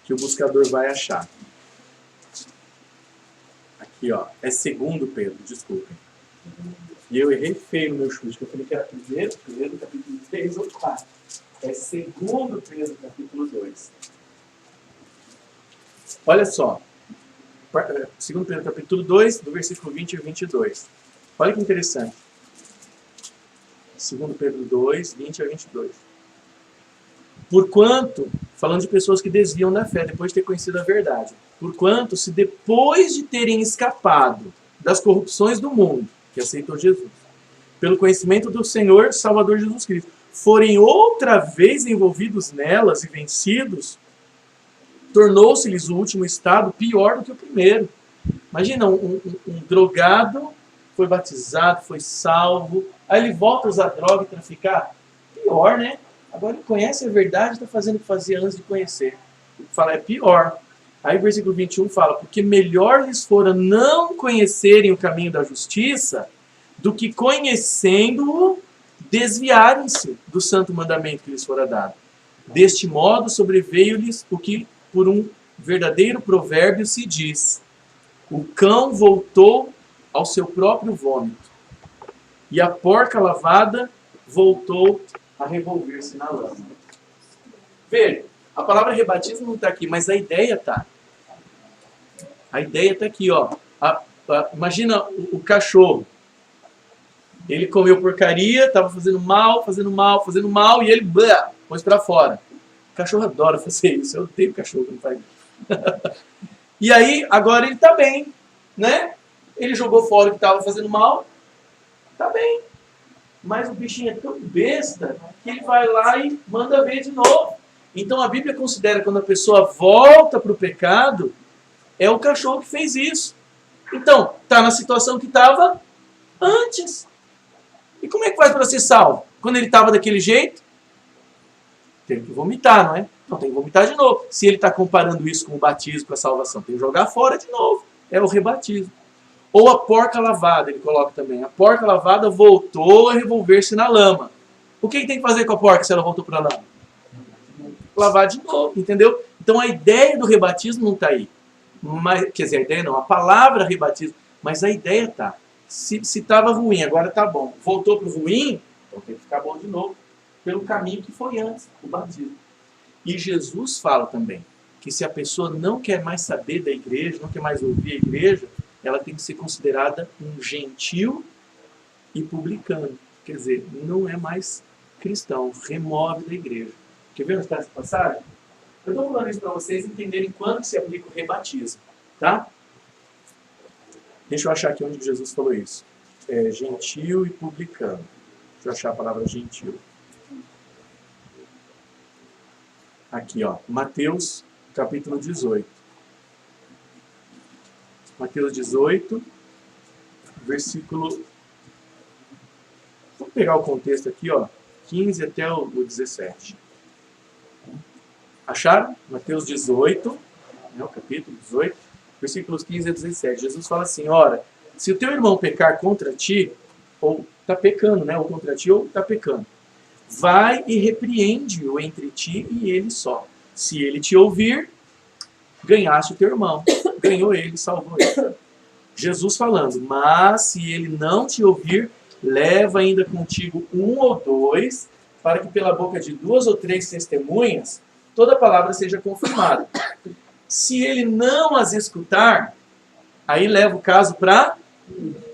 Que o buscador vai achar. Aqui, ó. É 2 Pedro, desculpem. E eu errei feio no meu chute, que eu falei que era 1 Pedro, capítulo 3 ou 4. É 2 Pedro, capítulo 2. Olha só. 2 Pedro, capítulo 2, do versículo 20 e 22. Olha que interessante. 2 Pedro 2, 20 a 22. Porquanto, falando de pessoas que desviam da fé depois de ter conhecido a verdade, porquanto, se depois de terem escapado das corrupções do mundo, que aceitou Jesus, pelo conhecimento do Senhor Salvador Jesus Cristo, forem outra vez envolvidos nelas e vencidos, tornou-se-lhes o último estado pior do que o primeiro. Imagina, um drogado foi batizado, foi salvo, aí ele volta a usar droga e traficar. Pior, né? Agora ele conhece a verdade e está fazendo o que fazia antes de conhecer. Ele fala, é pior. Aí o versículo 21 fala, porque melhor lhes fora não conhecerem o caminho da justiça, do que conhecendo-o, desviarem-se do santo mandamento que lhes fora dado. Deste modo sobreveio-lhes o que por um verdadeiro provérbio se diz, o cão voltou ao seu próprio vômito, e a porca lavada voltou a revolver-se na lama. Veja, a palavra rebatismo não está aqui, mas a ideia está. A ideia está aqui, ó. Imagina o cachorro. Ele comeu porcaria, estava fazendo mal, e ele pôs para fora. O cachorro adora fazer isso. Eu odeio cachorro que não faz isso. E aí, agora ele está bem, né? Ele jogou fora o que estava fazendo mal, está bem. Mas o bichinho é tão besta que ele vai lá e manda ver de novo. Então a Bíblia considera que quando a pessoa volta para o pecado, é o cachorro que fez isso. Então, está na situação que estava antes. E como é que faz para ser salvo? Quando ele estava daquele jeito, tem que vomitar, não é? Então tem que vomitar de novo. Se ele está comparando isso com o batismo, com a salvação, tem que jogar fora de novo. É o rebatismo. Ou a porca lavada, ele coloca também. A porca lavada voltou a revolver-se na lama. O que tem que fazer com a porca se ela voltou para a lama? Lavar de novo, entendeu? Então a ideia do rebatismo não está aí. Mas, quer dizer, a ideia não, a palavra rebatismo, mas a ideia está. Se estava ruim, agora está bom. Voltou para o ruim, então tem que ficar bom de novo. Pelo caminho que foi antes, o batismo. E Jesus fala também que se a pessoa não quer mais saber da igreja, não quer mais ouvir a igreja, ela tem que ser considerada um gentil e publicano. Quer dizer, não é mais cristão, remove da igreja. Quer ver onde está essa passagem? Eu estou falando isso para vocês entenderem quando se aplica o rebatismo. Tá? Deixa eu achar aqui onde Jesus falou isso. É gentil e publicano. Deixa eu achar a palavra gentil. Aqui, ó. Mateus, capítulo 18. Mateus 18, versículo... Vamos pegar o contexto aqui, ó. 15 até o 17. Acharam? Mateus 18, né, o capítulo 18, versículos 15 a 17. Jesus fala assim, ora, se o teu irmão pecar contra ti, ou está pecando, né? Ou contra ti, ou está pecando, vai e repreende-o entre ti e ele só. Se ele te ouvir, ganhaste o teu irmão. Ganhou ele, salvou ele. Jesus falando, mas se ele não te ouvir, leva ainda contigo um ou dois, para que pela boca de 2 ou 3 testemunhas, toda palavra seja confirmada. Se ele não as escutar, aí leva o caso para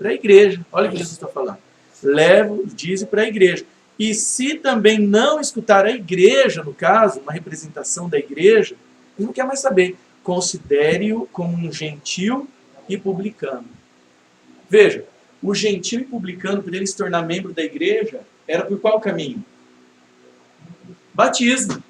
a igreja. Olha o que Jesus está falando. Leva, diz para a igreja. E se também não escutar a igreja, no caso, uma representação da igreja, ele não quer mais saber. Considere-o como um gentil e publicano. Veja, o gentil e publicano, para ele se tornar membro da igreja, era por qual caminho? Batismo.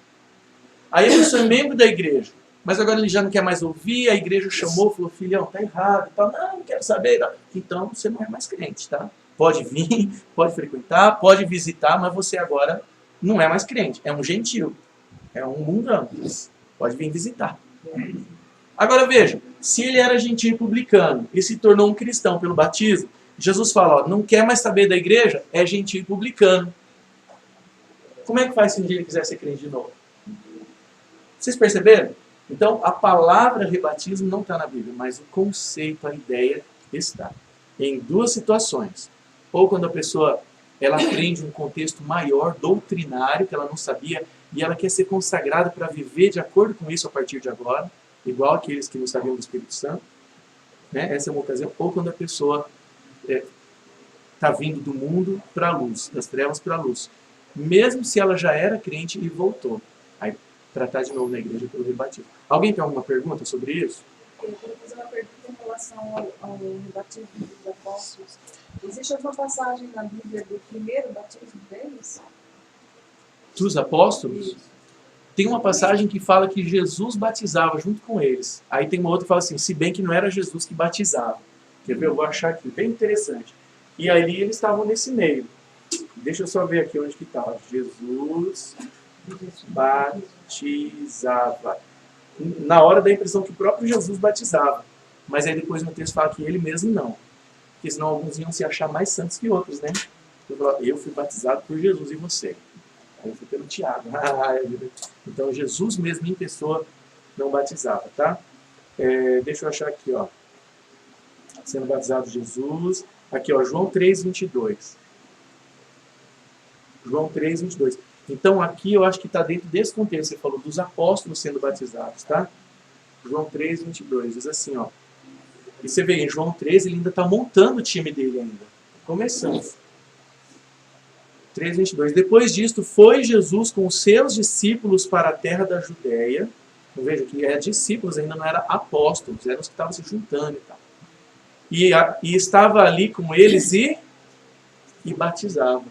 Aí a pessoa é membro da igreja, mas agora ele já não quer mais ouvir, a igreja chamou, falou, filhão, tá errado, tá, não quero saber. Não. Então você não é mais crente, tá? Pode vir, pode frequentar, pode visitar, mas você agora não é mais crente, é um gentil, é um mundano, pode vir visitar. Agora veja, se ele era gentil e publicano e se tornou um cristão pelo batismo, Jesus fala, ó, não quer mais saber da igreja, é gentil e publicano. Como é que faz se um dia ele quiser ser crente de novo? Vocês perceberam? Então, a palavra rebatismo não está na Bíblia, mas o conceito, a ideia está. Em 2 situações. Ou quando a pessoa ela aprende um contexto maior, doutrinário, que ela não sabia, e ela quer ser consagrada para viver de acordo com isso a partir de agora, igual aqueles que não sabiam do Espírito Santo. Né? Essa é uma ocasião. Ou quando a pessoa está vindo do mundo para a luz, das trevas para a luz. Mesmo se ela já era crente e voltou. Aí, tratar de novo na igreja pelo rebatismo. Alguém tem alguma pergunta sobre isso? Eu queria fazer uma pergunta em relação ao batismo dos apóstolos. Existe alguma passagem na Bíblia do primeiro batismo deles? Dos apóstolos? Isso. Tem uma passagem que fala que Jesus batizava junto com eles. Aí tem uma outra que fala assim, se bem que não era Jesus que batizava. Quer ver? Eu vou achar aqui, bem interessante. E aí eles estavam nesse meio. Deixa eu só ver aqui onde que estava. Jesus batizava. Na hora da impressão que o próprio Jesus batizava. Mas aí depois no texto fala que ele mesmo não. Porque senão alguns iam se achar mais santos que outros, né? Eu fui batizado por Jesus e você. Aí eu fui pelo Tiago. Então Jesus mesmo em pessoa não batizava, tá? Deixa eu achar aqui, ó. Sendo batizado Jesus. Aqui, ó, João 3:22. João 3:22. Então aqui eu acho que está dentro desse contexto. Você falou dos apóstolos sendo batizados, tá? João 3:22 diz assim, ó. E você vê, em João 13, ele ainda está montando o time dele ainda. Começando. 3:22. Depois disto, foi Jesus com os seus discípulos para a terra da Judéia. Então, veja que é discípulos, ainda não eram apóstolos, eram os que estavam se juntando e tal. E estava ali com eles e batizava.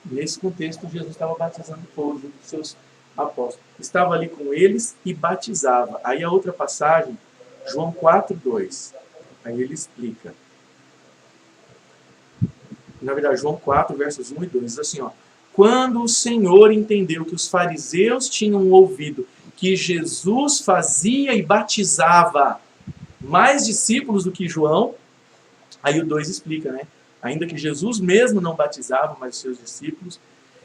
Nesse contexto, Jesus estava batizando o povo junto com seus apóstolos. Estava ali com eles e batizava. Aí a outra passagem, João 4:2. Aí ele explica. Na verdade, João 4, versos 1 e 2, diz assim, ó. Quando o Senhor entendeu que os fariseus tinham ouvido que Jesus fazia e batizava mais discípulos do que João, aí o 2 explica, né? Ainda que Jesus mesmo não batizava mais os seus discípulos,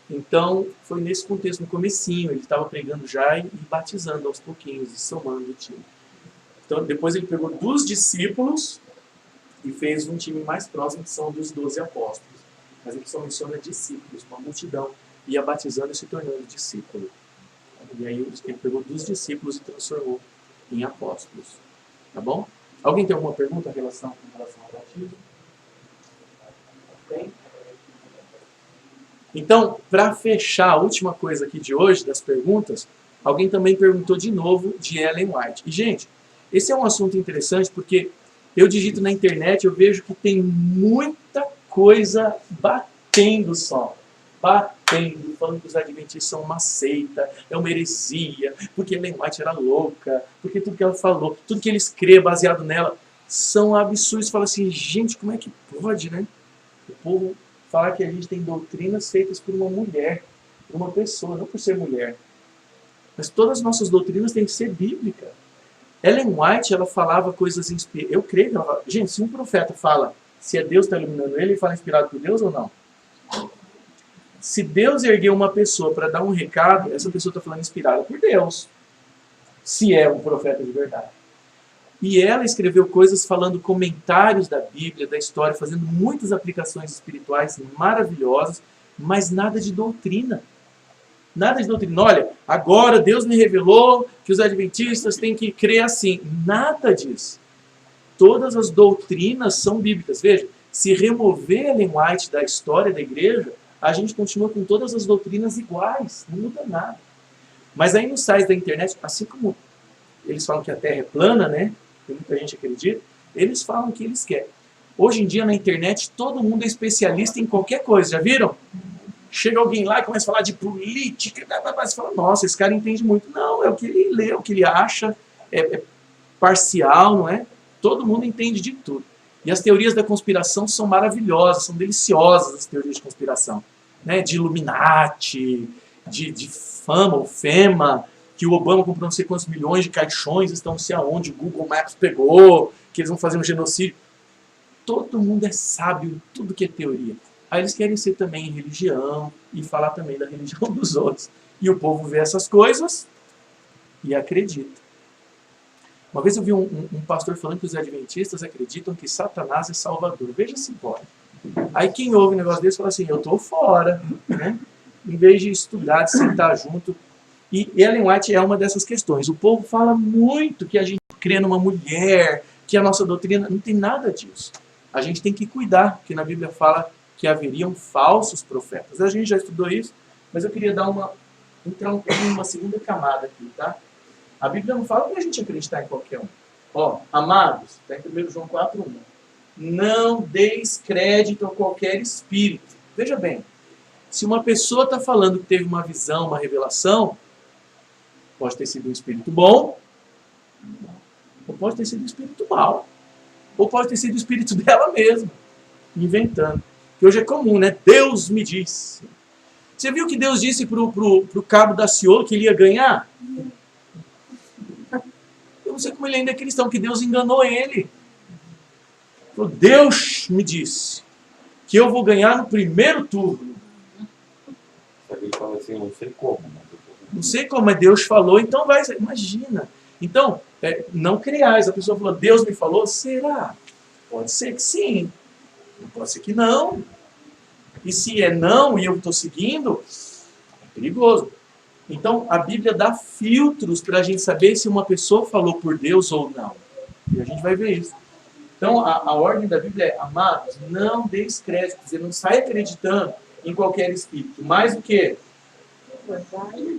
então foi nesse contexto, no comecinho, ele estava pregando já e batizando aos pouquinhos, e somando o time. Então depois ele pegou dos discípulos e fez um time mais próximo, que são dos 12 apóstolos. Mas ele só menciona discípulos, uma multidão, ia batizando e se tornando discípulo. E aí ele pegou dos discípulos e transformou em apóstolos. Tá bom? Alguém tem alguma pergunta em relação ao batismo? Tem? Então, para fechar a última coisa aqui de hoje, das perguntas, alguém também perguntou de novo de Ellen White. E, gente, esse é um assunto interessante porque eu digito na internet, eu vejo que tem muita coisa batendo só. Batendo, falando que os adventistas são uma seita, é uma heresia, porque Ellen White era louca, porque tudo que ela falou, tudo que ele escreve baseado nela, são absurdos. Fala assim, gente, como é que pode, né? O povo falar que a gente tem doutrinas feitas por uma mulher, por uma pessoa, não por ser mulher. Mas todas as nossas doutrinas têm que ser bíblicas. Ellen White, ela falava coisas inspiradas. Eu creio que ela fala. Gente, se um profeta fala, se é Deus que está iluminando ele, ele fala inspirado por Deus ou não? Se Deus ergueu uma pessoa para dar um recado, essa pessoa está falando inspirada por Deus. Se é um profeta de verdade. E ela escreveu coisas falando comentários da Bíblia, da história, fazendo muitas aplicações espirituais maravilhosas, mas nada de doutrina. Nada de doutrina. Olha, agora Deus me revelou que os adventistas têm que crer assim. Nada disso. Todas as doutrinas são bíblicas. Veja, se remover Ellen White da história da igreja, a gente continua com todas as doutrinas iguais. Não muda nada. Mas aí nos sites da internet, assim como eles falam que a Terra é plana, né? Que muita gente acredita, eles falam o que eles querem. Hoje em dia na internet todo mundo é especialista em qualquer coisa, já viram? Chega alguém lá e começa a falar de política, você fala, nossa, esse cara entende muito. Não, é o que ele lê, o que ele acha, é parcial, não é? Todo mundo entende de tudo. E as teorias da conspiração são maravilhosas, são deliciosas as teorias de conspiração. Né? De Illuminati, de fama ou fema, que o Obama comprou não sei quantos milhões de caixões, estão não sei aonde, o Google Maps pegou, que eles vão fazer um genocídio. Todo mundo é sábio em tudo que é teoria. Aí eles querem ser também em religião e falar também da religião dos outros. E o povo vê essas coisas e acredita. Uma vez eu vi um pastor falando que os adventistas acreditam que Satanás é salvador. Veja se pode. Aí quem ouve um negócio desse fala assim, eu estou fora. Né? Em vez de estudar, de sentar junto. E Ellen White é uma dessas questões. O povo fala muito que a gente crê numa mulher, que a nossa doutrina... Não tem nada disso. A gente tem que cuidar, porque na Bíblia fala que haveriam falsos profetas. A gente já estudou isso, mas eu queria entrar um pouquinho numa segunda camada aqui, tá? A Bíblia não fala para a gente acreditar em qualquer um. Ó, amados, está em 1 João 4:1. Não deis crédito a qualquer espírito. Veja bem, se uma pessoa está falando que teve uma visão, uma revelação, pode ter sido um espírito bom, ou pode ter sido um espírito mau, ou pode ter sido o espírito dela mesma, inventando. Que hoje é comum, né? Deus me disse. Você viu que Deus disse pro cabo da Ciolo que ele ia ganhar? Eu não sei como ele ainda é cristão, que Deus enganou ele. Falou, Deus me disse que eu vou ganhar no primeiro turno. Ele fala assim, não sei como. Não sei como, mas Deus falou, então vai. Imagina. Então, não criais. A pessoa falou, Deus me falou, será? Pode ser que sim. Pode ser que não. E se é não e eu estou seguindo, é perigoso. Então, a Bíblia dá filtros para a gente saber se uma pessoa falou por Deus ou não. E a gente vai ver isso. Então, a ordem da Bíblia é, amados, não deis crédito, quer dizer, não sai acreditando em qualquer espírito. Mais o quê?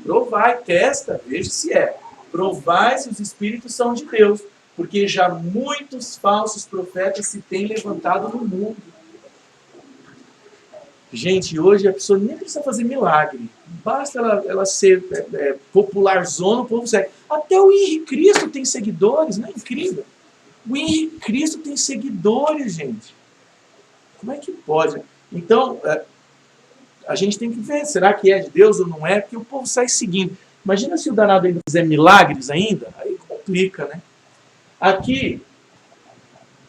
Provai, testa, veja se é. Provai se os espíritos são de Deus, porque já muitos falsos profetas se têm levantado no mundo. Gente, hoje a pessoa nem precisa fazer milagre. Basta ela ser popularzona, o povo segue. Até o Henrique Cristo tem seguidores, não é incrível? O Henrique Cristo tem seguidores, gente. Como é que pode? Então, a gente tem que ver, será que é de Deus ou não é? Porque o povo sai seguindo. Imagina se o danado ainda fizer milagres ainda, aí complica, né? Aqui,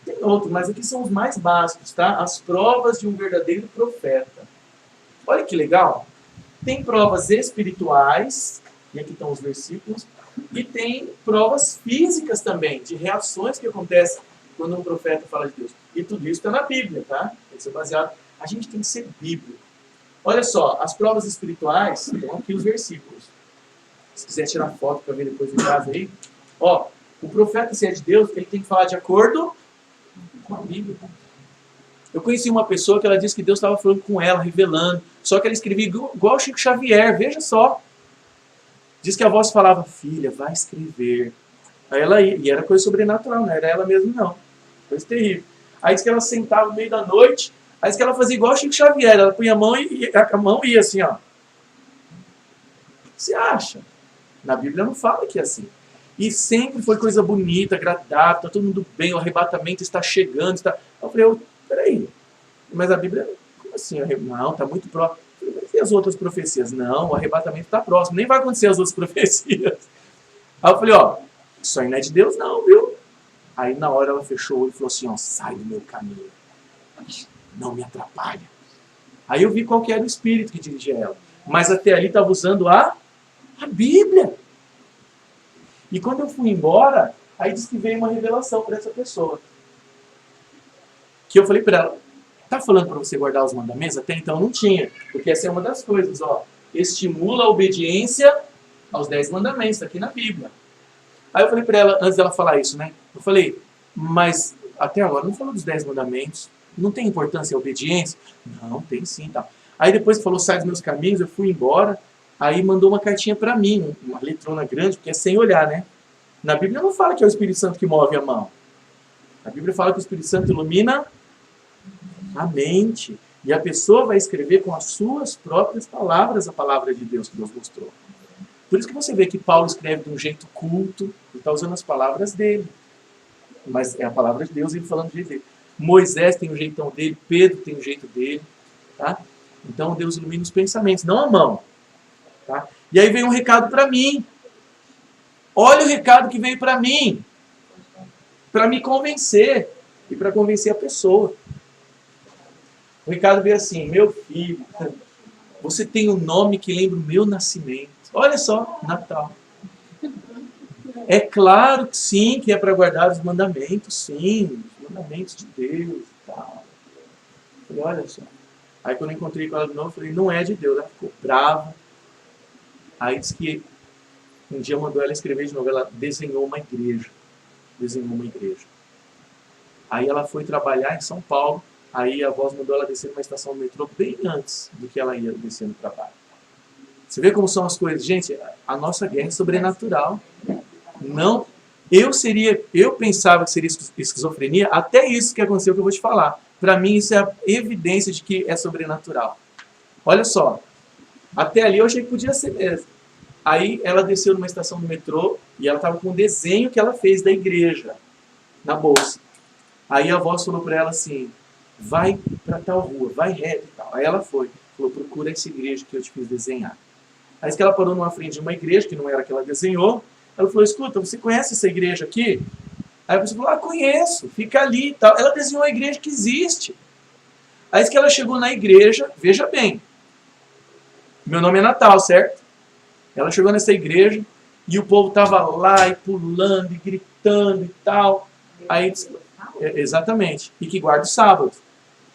tem outro, mas aqui são os mais básicos, tá? As provas de um verdadeiro profeta. Olha que legal. Tem provas espirituais, e aqui estão os versículos, e tem provas físicas também, de reações que acontecem quando um profeta fala de Deus. E tudo isso está na Bíblia, tá? Tem que ser baseado. A gente tem que ser bíblico. Olha só, as provas espirituais, estão aqui os versículos. Se quiser tirar foto para ver depois em casa aí. Ó, o profeta, se é de Deus, ele tem que falar de acordo com a Bíblia. Eu conheci uma pessoa que ela disse que Deus estava falando com ela, revelando. Só que ela escrevia igual Chico Xavier, veja só. Diz que a voz falava, filha, vai escrever. Aí ela ia, e era coisa sobrenatural, não era ela mesma não. Coisa terrível. Aí diz que ela sentava no meio da noite, aí diz que ela fazia igual Chico Xavier, ela punha a mão e a mão ia assim, ó. O que você acha? Na Bíblia não fala que é assim. E sempre foi coisa bonita, agradável, está todo mundo bem, o arrebatamento está chegando. Está... Eu falei, peraí, mas a Bíblia, como assim? Não, está muito próximo. Eu falei, e as outras profecias? Não, o arrebatamento está próximo, nem vai acontecer as outras profecias. Aí eu falei, ó, isso aí não é de Deus não, viu? Aí na hora ela fechou o olho e falou assim, ó, sai do meu caminho, não me atrapalha. Aí eu vi qual que era o espírito que dirigia ela. Mas até ali estava usando a Bíblia. E quando eu fui embora, aí disse que veio uma revelação para essa pessoa. Que eu falei para ela, tá falando para você guardar os mandamentos? Até então não tinha, porque essa é uma das coisas, ó. Estimula a obediência aos 10 mandamentos, tá aqui na Bíblia. Aí eu falei para ela, antes dela falar isso, né? Eu falei, mas até agora não falou dos 10 mandamentos, não tem importância a obediência? Não, tem sim, tá. Aí depois que falou, sai dos meus caminhos, eu fui embora. Aí mandou uma cartinha para mim, uma letrona grande, porque é sem olhar, né? Na Bíblia não fala que é o Espírito Santo que move a mão. A Bíblia fala que o Espírito Santo ilumina a mente. E a pessoa vai escrever com as suas próprias palavras a palavra de Deus que Deus mostrou. Por isso que você vê que Paulo escreve de um jeito culto, ele está usando as palavras dele. Mas é a palavra de Deus, ele falando do jeito dele. Moisés tem o jeitão dele, Pedro tem o jeito dele. Tá? Então Deus ilumina os pensamentos, não a mão. Tá? E aí veio um recado para mim. Olha o recado que veio para mim. Para me convencer. E para convencer a pessoa. O recado veio assim, meu filho, você tem um nome que lembra o meu nascimento. Olha só, Natal. É claro que sim, que é para guardar os mandamentos, sim. Os mandamentos de Deus e tal. Eu falei, olha só. Aí quando eu encontrei com ela de novo, eu falei, não é de Deus. Ela ficou brava. Aí disse que um dia mandou ela escrever de novo, ela desenhou uma igreja. Aí ela foi trabalhar em São Paulo, aí a voz mandou ela descer numa estação do metrô bem antes do que ela ia descer no trabalho. Você vê como são as coisas? Gente, a nossa guerra é sobrenatural. Não, eu pensava que seria esquizofrenia, até isso que aconteceu que eu vou te falar. Para mim isso é a evidência de que é sobrenatural. Olha só. Até ali eu achei que podia ser mesmo. Aí ela desceu numa estação do metrô e ela estava com um desenho que ela fez da igreja na bolsa. Aí a voz falou para ela assim, vai para tal rua, vai reto e tal. Aí ela foi, falou, procura essa igreja que eu te fiz desenhar. Aí disse que ela parou numa frente de uma igreja, que não era a que ela desenhou. Ela falou, escuta, você conhece essa igreja aqui? Aí a pessoa falou, conheço, fica ali e tal. Ela desenhou a igreja que existe. Aí disse que ela chegou na igreja, veja bem, meu nome é Natal, certo? Ela chegou nessa igreja e o povo estava lá e pulando e gritando e tal. Aí disse, exatamente. E que guarda o sábado.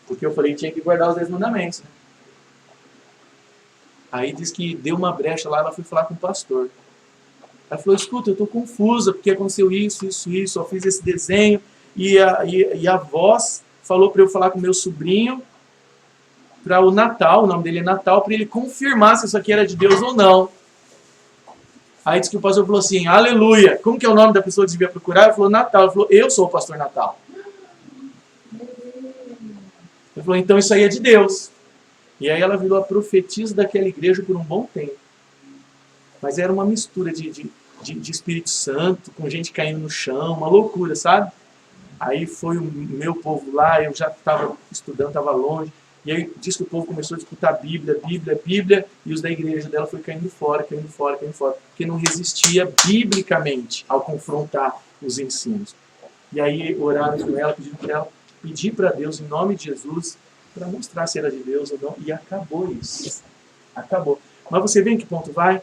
Porque eu falei que tinha que guardar os 10 mandamentos. Né? Aí disse que deu uma brecha lá, ela foi falar com o pastor. Ela falou, escuta, eu estou confusa, porque aconteceu isso, eu fiz esse desenho, e a voz falou para eu falar com o meu sobrinho para o Natal, o nome dele é Natal, para ele confirmar se isso aqui era de Deus ou não. Aí disse que o pastor falou assim, aleluia, como que é o nome da pessoa que devia procurar? Ele falou, Natal. Ele falou, eu sou o pastor Natal. Ele falou, então isso aí é de Deus. E aí ela virou a profetisa daquela igreja por um bom tempo. Mas era uma mistura de Espírito Santo, com gente caindo no chão, uma loucura, sabe? Aí foi o meu povo lá, eu já estava estudando, estava longe. E aí diz que o povo começou a disputar Bíblia, e os da igreja dela foi caindo fora, porque não resistia biblicamente ao confrontar os ensinos. E aí oraram com ela, pediram para ela pedir para Deus, em nome de Jesus, para mostrar se era de Deus ou não, e acabou isso. Acabou. Mas você vê em que ponto vai?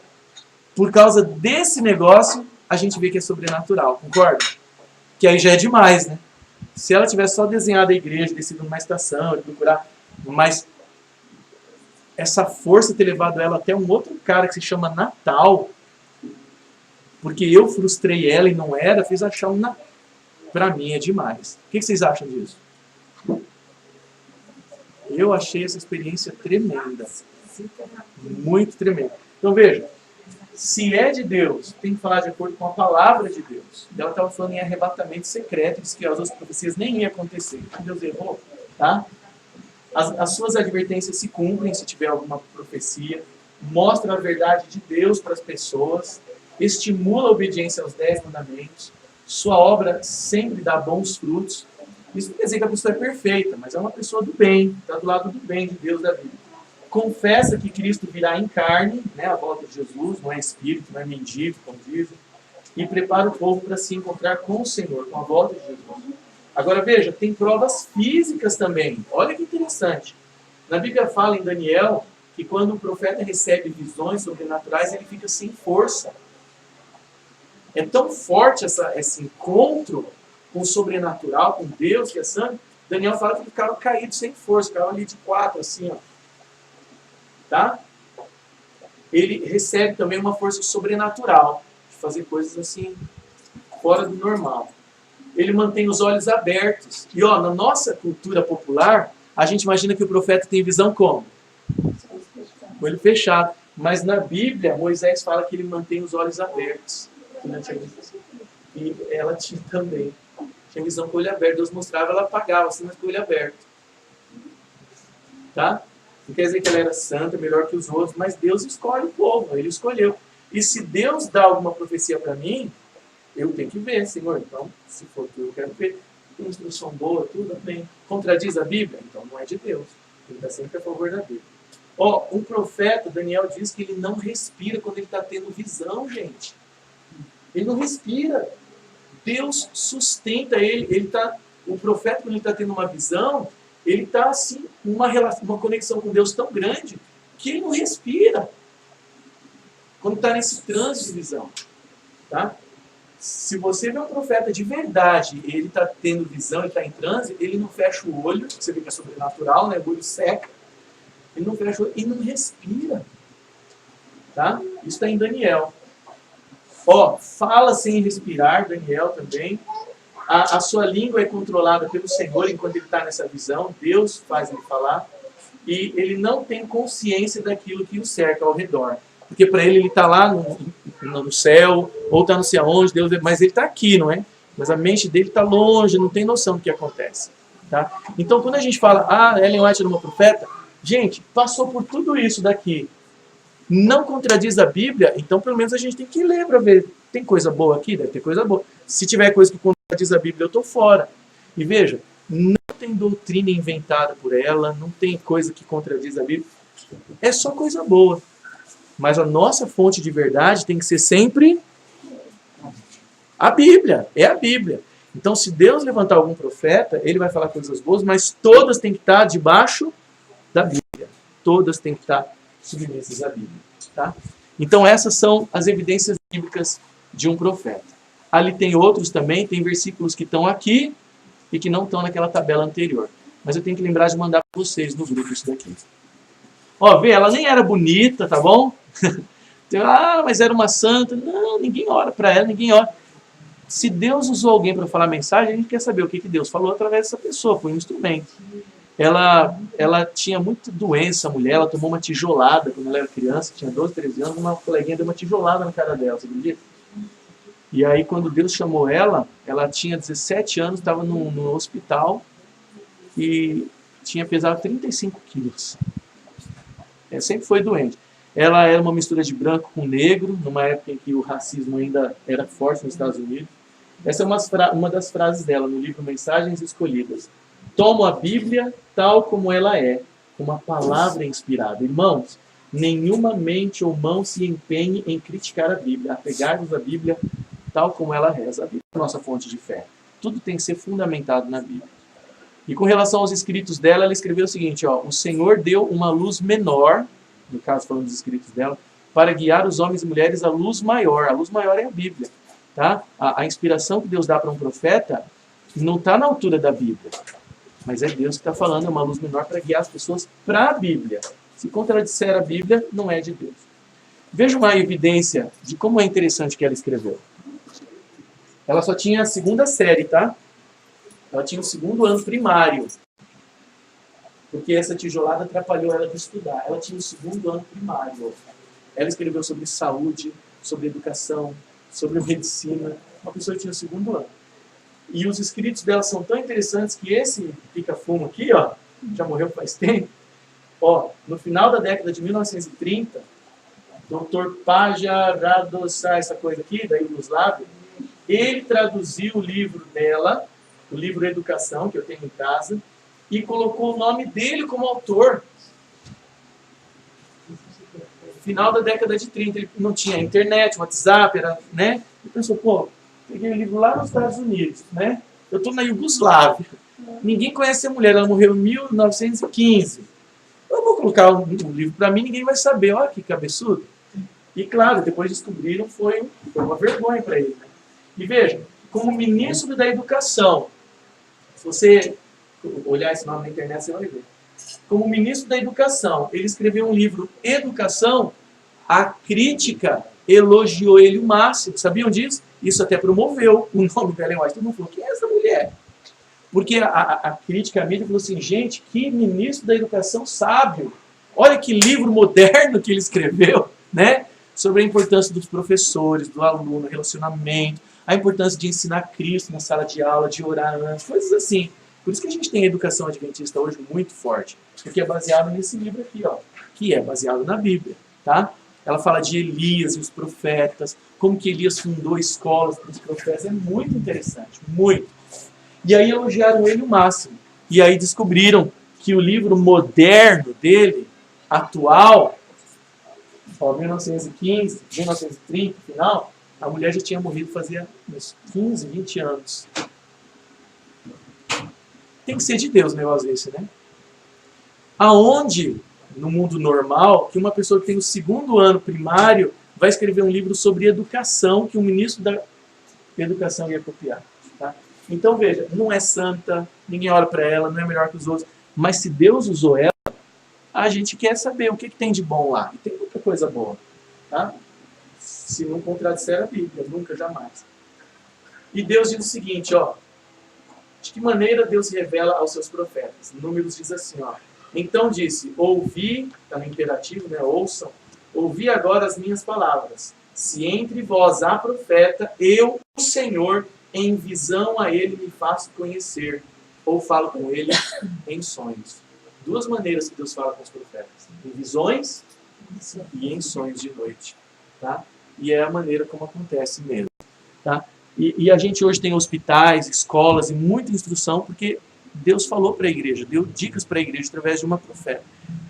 Por causa desse negócio, a gente vê que é sobrenatural, concorda? Que aí já é demais, né? Se ela tivesse só desenhado a igreja, descido numa estação, procurar... Mas essa força ter levado ela até um outro cara que se chama Natal, porque eu frustrei ela e não era, fez achar um Natal. Pra mim é demais. O que vocês acham disso? Eu achei essa experiência tremenda. Muito tremenda. Então veja, se é de Deus, tem que falar de acordo com a palavra de Deus. Ela estava falando em arrebatamento secreto, disse que as outras profecias nem iam acontecer. Deus errou, tá? As suas advertências se cumprem se tiver alguma profecia, mostra a verdade de Deus para as pessoas, estimula a obediência aos 10 mandamentos, sua obra sempre dá bons frutos. Isso não quer dizer que a pessoa é perfeita, mas é uma pessoa do bem, está do lado do bem de Deus da vida. Confessa que Cristo virá em carne, né, a volta de Jesus, não é espírito, não é mendigo, como dizem, e prepara o povo para se encontrar com o Senhor, com a volta de Jesus. Agora veja, tem provas físicas também. Olha que interessante. Na Bíblia fala em Daniel que quando o profeta recebe visões sobrenaturais, ele fica sem força. É tão forte esse encontro com o sobrenatural, com Deus, que é santo. Daniel fala que ele ficava caído sem força, ficava ali de 4, assim, ó. Tá? Ele recebe também uma força sobrenatural, de fazer coisas assim, fora do normal. Ele mantém os olhos abertos. E ó, na nossa cultura popular, a gente imagina que o profeta tem visão como? Com o olho fechado. Mas na Bíblia, Moisés fala que ele mantém os olhos abertos. E ela tinha também. Tinha visão com o olho aberto. Deus mostrava, ela apagava, assim, mas com o olho aberto. Tá? Não quer dizer que ela era santa, melhor que os outros, mas Deus escolhe o povo, ele escolheu. E se Deus dá alguma profecia para mim, eu tenho que ver, Senhor. Então, se for tudo, eu quero ver. Tem instrução boa, tudo bem. Contradiz a Bíblia? Então não é de Deus. Ele está sempre a favor da Bíblia. Ó, um profeta, Daniel diz que ele não respira quando ele está tendo visão, gente. Ele não respira. Deus sustenta ele. O profeta, quando ele está tendo uma visão, ele está assim, uma conexão com Deus tão grande que ele não respira. Quando está nesse trânsito de visão. Tá? Se você vê um profeta de verdade, ele está tendo visão, ele está em transe, ele não fecha o olho, você vê que é sobrenatural, né? O olho seca, ele não fecha o olho e não respira. Tá? Isso está em Daniel. Ó, fala sem respirar, Daniel também. A sua língua é controlada pelo Senhor enquanto ele está nessa visão, Deus faz ele falar, e ele não tem consciência daquilo que o cerca ao redor. Porque para ele está lá no céu, ou está não sei aonde, Deus, mas ele está aqui, não é? Mas a mente dele está longe, não tem noção do que acontece. Tá? Então, quando a gente fala, Ellen White era uma profeta, gente, passou por tudo isso daqui. Não contradiz a Bíblia, então pelo menos a gente tem que ler para ver. Tem coisa boa aqui? Deve ter coisa boa. Se tiver coisa que contradiz a Bíblia, eu estou fora. E veja, não tem doutrina inventada por ela, não tem coisa que contradiz a Bíblia. É só coisa boa. Mas a nossa fonte de verdade tem que ser sempre a Bíblia. É a Bíblia. Então, se Deus levantar algum profeta, ele vai falar coisas boas, mas todas têm que estar debaixo da Bíblia. Todas têm que estar submissas à Bíblia. Tá? Então, essas são as evidências bíblicas de um profeta. Ali tem outros também, tem versículos que estão aqui e que não estão naquela tabela anterior. Mas eu tenho que lembrar de mandar para vocês no grupo isso daqui. Ó, vê, ela nem era bonita, tá bom? Mas era uma santa. Não, ninguém ora para ela, ninguém ora. se Deus usou alguém para falar mensagem, a gente quer saber o que Deus falou através dessa pessoa, foi um instrumento. Ela tinha muita doença, a mulher, ela tomou uma tijolada quando ela era criança, tinha 12, 13 anos, uma coleguinha deu uma tijolada na cara dela, você acredita? E aí quando Deus chamou ela tinha 17 anos, estava no hospital e tinha pesado 35 quilos. Sempre foi doente. Ela era uma mistura de branco com negro, numa época em que o racismo ainda era forte nos Estados Unidos. Essa é uma das frases dela no livro Mensagens Escolhidas. Tomo a Bíblia tal como ela é, com uma palavra inspirada. Irmãos, nenhuma mente ou mão se empenhe em criticar a Bíblia. Apegar-vos à Bíblia tal como ela reza. A Bíblia é a nossa fonte de fé. Tudo tem que ser fundamentado na Bíblia. E com relação aos escritos dela, ela escreveu o seguinte, ó, o Senhor deu uma luz menor, no caso falando dos escritos dela, para guiar os homens e mulheres à luz maior. A luz maior é a Bíblia. Tá? A inspiração que Deus dá para um profeta não está na altura da Bíblia. Mas é Deus que está falando, é uma luz menor para guiar as pessoas para a Bíblia. Se contradisser a Bíblia, não é de Deus. Veja uma evidência de como é interessante que ela escreveu. Ela só tinha a segunda série, tá? Ela tinha o segundo ano primário. Porque essa tijolada atrapalhou ela de estudar. Ela tinha o segundo ano primário. Ela escreveu sobre saúde, sobre educação, sobre medicina. Uma pessoa que tinha o segundo ano. E os escritos dela são tão interessantes que esse pica-fumo aqui, ó, já morreu faz tempo. Ó, no final da década de 1930, Dr. Paja Radossar, essa coisa aqui, da Iugoslávia, ele traduziu o livro dela, o livro Educação, que eu tenho em casa, e colocou o nome dele como autor. No final da década de 30, ele não tinha internet, WhatsApp, era, né? Ele pensou, pô, peguei o livro lá nos Estados Unidos, né? Eu estou na Iugoslávia. Ninguém conhece a mulher, ela morreu em 1915. Eu vou colocar um livro para mim, ninguém vai saber. Olha que cabeçudo. E claro, depois descobriram, foi uma vergonha para ele. Né? E veja, como ministro da Educação, se você olhar esse nome na internet, você vai ver. Como ministro da Educação, ele escreveu um livro, Educação, a crítica elogiou ele o máximo. Sabiam disso? Isso até promoveu o nome da Ellen White. Todo mundo falou, quem é essa mulher? Porque a crítica, a mídia falou assim, gente, que ministro da Educação sábio. Olha que livro moderno que ele escreveu, né? Sobre a importância dos professores, do aluno, relacionamento, a importância de ensinar Cristo na sala de aula, de orar antes, coisas assim. Por isso que a gente tem a educação adventista hoje muito forte, porque é baseado nesse livro aqui, ó, que é baseado na Bíblia, tá? Ela fala de Elias e os profetas, como que Elias fundou escolas para os profetas, é muito interessante, muito. E aí elogiaram ele o máximo, e aí descobriram que o livro moderno dele, atual, ó, 1915, 1930, final, a mulher já tinha morrido fazia uns 15, 20 anos. Tem que ser de Deus um negócio desse, né? Aonde, no mundo normal, que uma pessoa que tem o segundo ano primário vai escrever um livro sobre educação que o ministro da Educação ia copiar. Tá? Então, veja, não é santa, ninguém ora para ela, não é melhor que os outros, mas se Deus usou ela, a gente quer saber o que tem de bom lá. E tem muita coisa boa. Tá? Se não contradisser a Bíblia, nunca, jamais. E Deus diz o seguinte, ó, de que maneira Deus se revela aos seus profetas? Números diz assim, ó, então disse, ouvi, está no imperativo, né, ouçam, ouvi agora as minhas palavras. Se entre vós há profeta, eu, o Senhor, em visão a ele me faço conhecer, ou falo com ele em sonhos. Duas maneiras que Deus fala com os profetas, em visões e em sonhos de noite. Tá? E é a maneira como acontece mesmo. Tá? E a gente hoje tem hospitais, escolas e muita instrução, porque Deus falou para a igreja, deu dicas para a igreja através de uma profeta.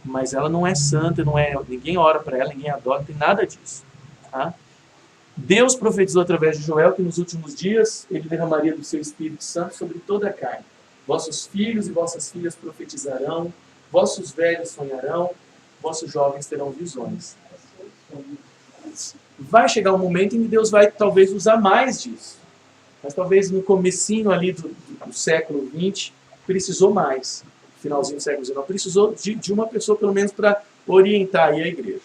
Mas ela não é santa, ninguém ora para ela, ninguém adora, não tem nada disso. Tá? Deus profetizou através de Joel que nos últimos dias ele derramaria do seu Espírito Santo sobre toda a carne. Vossos filhos e vossas filhas profetizarão, vossos velhos sonharão, vossos jovens terão visões. Vai chegar um momento em que Deus vai talvez usar mais disso. Mas talvez no comecinho ali do século XX, precisou mais. Finalzinho do século XIX, precisou de uma pessoa pelo menos para orientar aí a igreja.